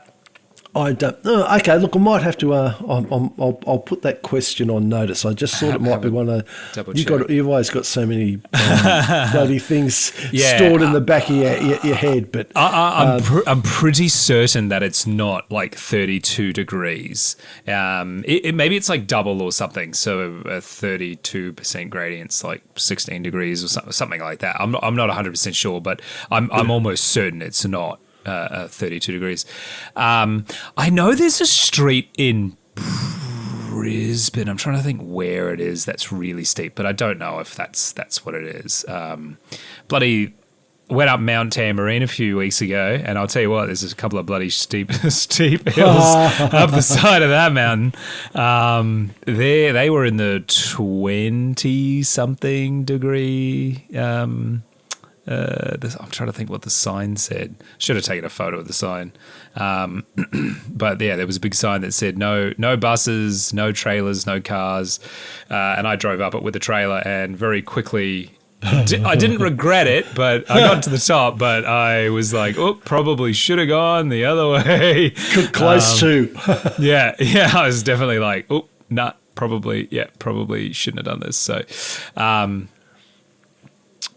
Speaker 3: I don't know. Okay, look, I might have to. I'll put that question on notice. I just thought it might be one of. You've always got so many bloody things stored in the back of your head. But
Speaker 1: I'm pretty certain that it's not like 32 degrees. Maybe it's like double or something. So a 32% gradient's like 16 degrees or something like that. I'm not 100% sure, but I'm almost certain it's not. 32 degrees. I know there's a street in Brisbane. I'm trying to think where it is that's really steep, but I don't know if that's what it is. Bloody went up Mount Tambourine a few weeks ago, and I'll tell you what, there's a couple of bloody steep hills up the side of that mountain. They were in the 20-something degree. I'm trying to think what the sign said. Should have taken a photo of the sign. But yeah, there was a big sign that said no buses, no trailers, no cars. And I drove up it with a trailer and very quickly, I didn't regret it, but I got to the top, but I was like, probably should have gone the other way.
Speaker 3: Close to.
Speaker 1: Yeah, I was definitely like, probably shouldn't have done this. So,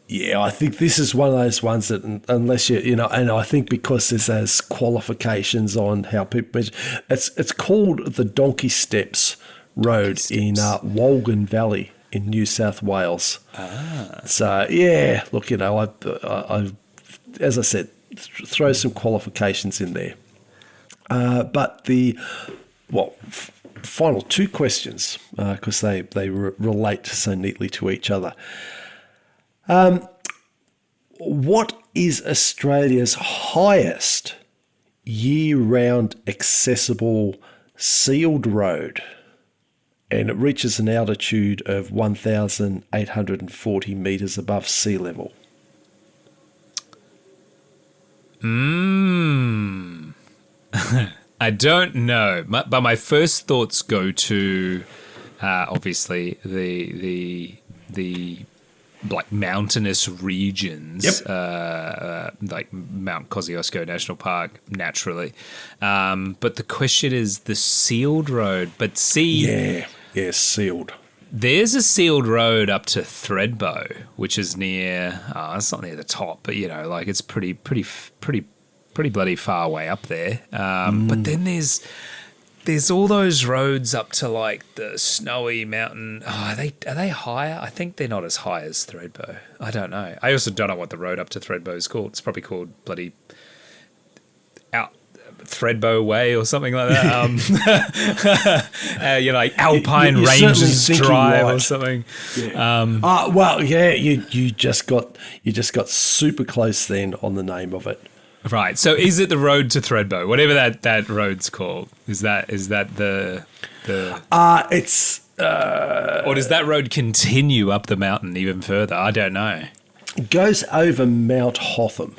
Speaker 3: yeah, I think this is one of those ones that unless and I think because there's those qualifications on how people measure, it's called the Donkey Steps Road in Wolgan Valley in New South Wales. So yeah, look, I as I said, throw some qualifications in there. But the final two questions, because they relate so neatly to each other. What is Australia's highest year-round accessible sealed road? And it reaches an altitude of 1,840 metres above sea level.
Speaker 1: I don't know, but my first thoughts go to obviously the like mountainous regions, like Mount Kosciuszko National Park, naturally. But the question is the sealed road. But see,
Speaker 3: yeah, sealed.
Speaker 1: There's a sealed road up to Thredbo, which is near. It's not near the top, but like it's pretty bloody far away up there. But then there's all those roads up to like the snowy mountain. Are they higher? I think they're not as high as Thredbo. I don't know. I also don't know what the road up to Thredbo is called. It's probably called bloody Thredbo Way or something like that. Like Alpine Ranges Drive or something.
Speaker 3: Yeah. You just got super close then on the name of it.
Speaker 1: Right. So is it the road to Thredbo? Whatever that road's called. Is that the
Speaker 3: it's
Speaker 1: or does that road continue up the mountain even further? I don't know.
Speaker 3: It goes over Mount Hotham.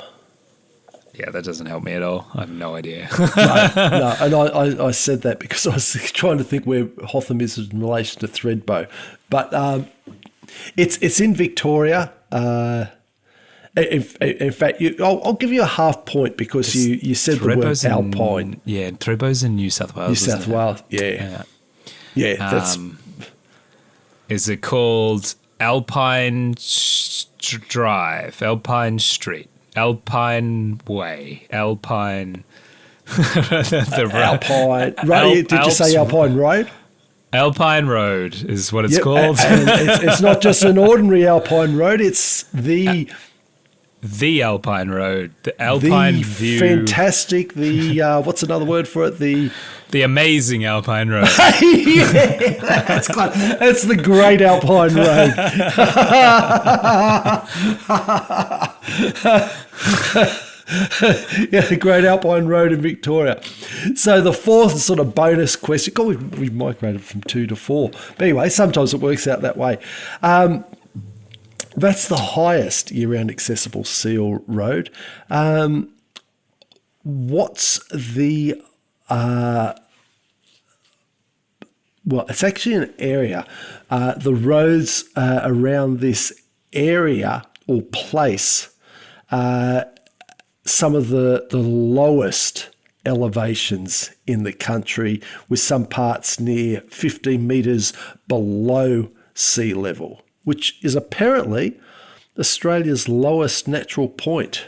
Speaker 1: Yeah, that doesn't help me at all. I have no idea.
Speaker 3: No, and I said that because I was trying to think where Hotham is in relation to Thredbo. But it's in Victoria. In fact, I'll give you a half point because you said the word alpine.
Speaker 1: Thredbo's in New South Wales.
Speaker 3: New South Wales, yeah. That's
Speaker 1: Is it called Alpine Drive, Alpine Street, Alpine Way, Alpine?
Speaker 3: Alpine. Right? Did you say Alpine Road?
Speaker 1: Alpine Road is what it's called.
Speaker 3: And it's not just an ordinary Alpine Road. It's the
Speaker 1: Alpine Road, the Alpine View,
Speaker 3: fantastic. The what's another word for it?
Speaker 1: The amazing Alpine Road.
Speaker 3: Yeah, that's close. It's the Great Alpine Road. Yeah, the Great Alpine Road in Victoria. So the fourth sort of bonus question, God, we've migrated from 2 to 4. But anyway, sometimes it works out that way. That's the highest year-round accessible seal road. What's the... well, it's actually an area. The roads around this area or place... some of the lowest elevations in the country, with some parts near 15 metres below sea level, which is apparently Australia's lowest natural point.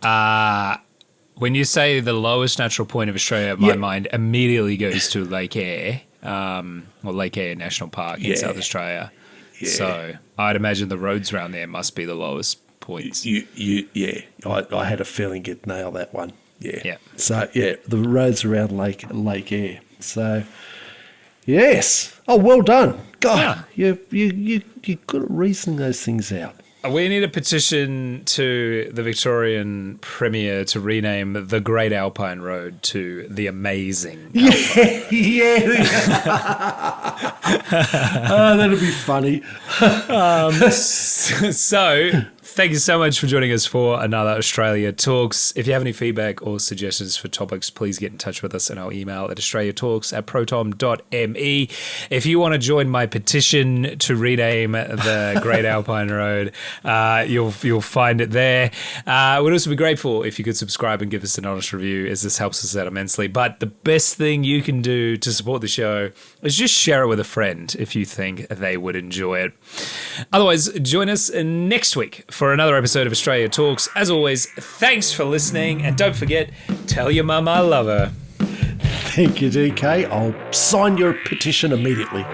Speaker 1: When you say the lowest natural point of Australia, my mind immediately goes to Lake Eyre, or Lake Eyre National Park in South Australia. Yeah. So I'd imagine the roads around there must be the lowest points.
Speaker 3: I had a feeling you'd nail that one.
Speaker 1: Yeah.
Speaker 3: So the roads around Lake Eyre. So yes. Oh, well done. God, you're good at reasoning those things out.
Speaker 1: We need a petition to the Victorian Premier to rename the Great Alpine Road to the Amazing Alpine Road.
Speaker 3: Oh, that'll be funny.
Speaker 1: So, thank you so much for joining us for another Australia Talks. If you have any feedback or suggestions for topics, please get in touch with us in our email at australiatalks@proton.me. If you want to join my petition to rename the Great Alpine Road, you'll find it there. We'd also be grateful if you could subscribe and give us an honest review, as this helps us out immensely. But the best thing you can do to support the show is just share it with a friend if you think they would enjoy it. Otherwise, join us next week for another episode of Australia Talks. As always, thanks for listening, and don't forget, tell your mum I love her.
Speaker 3: Thank you, DK. I'll sign your petition immediately.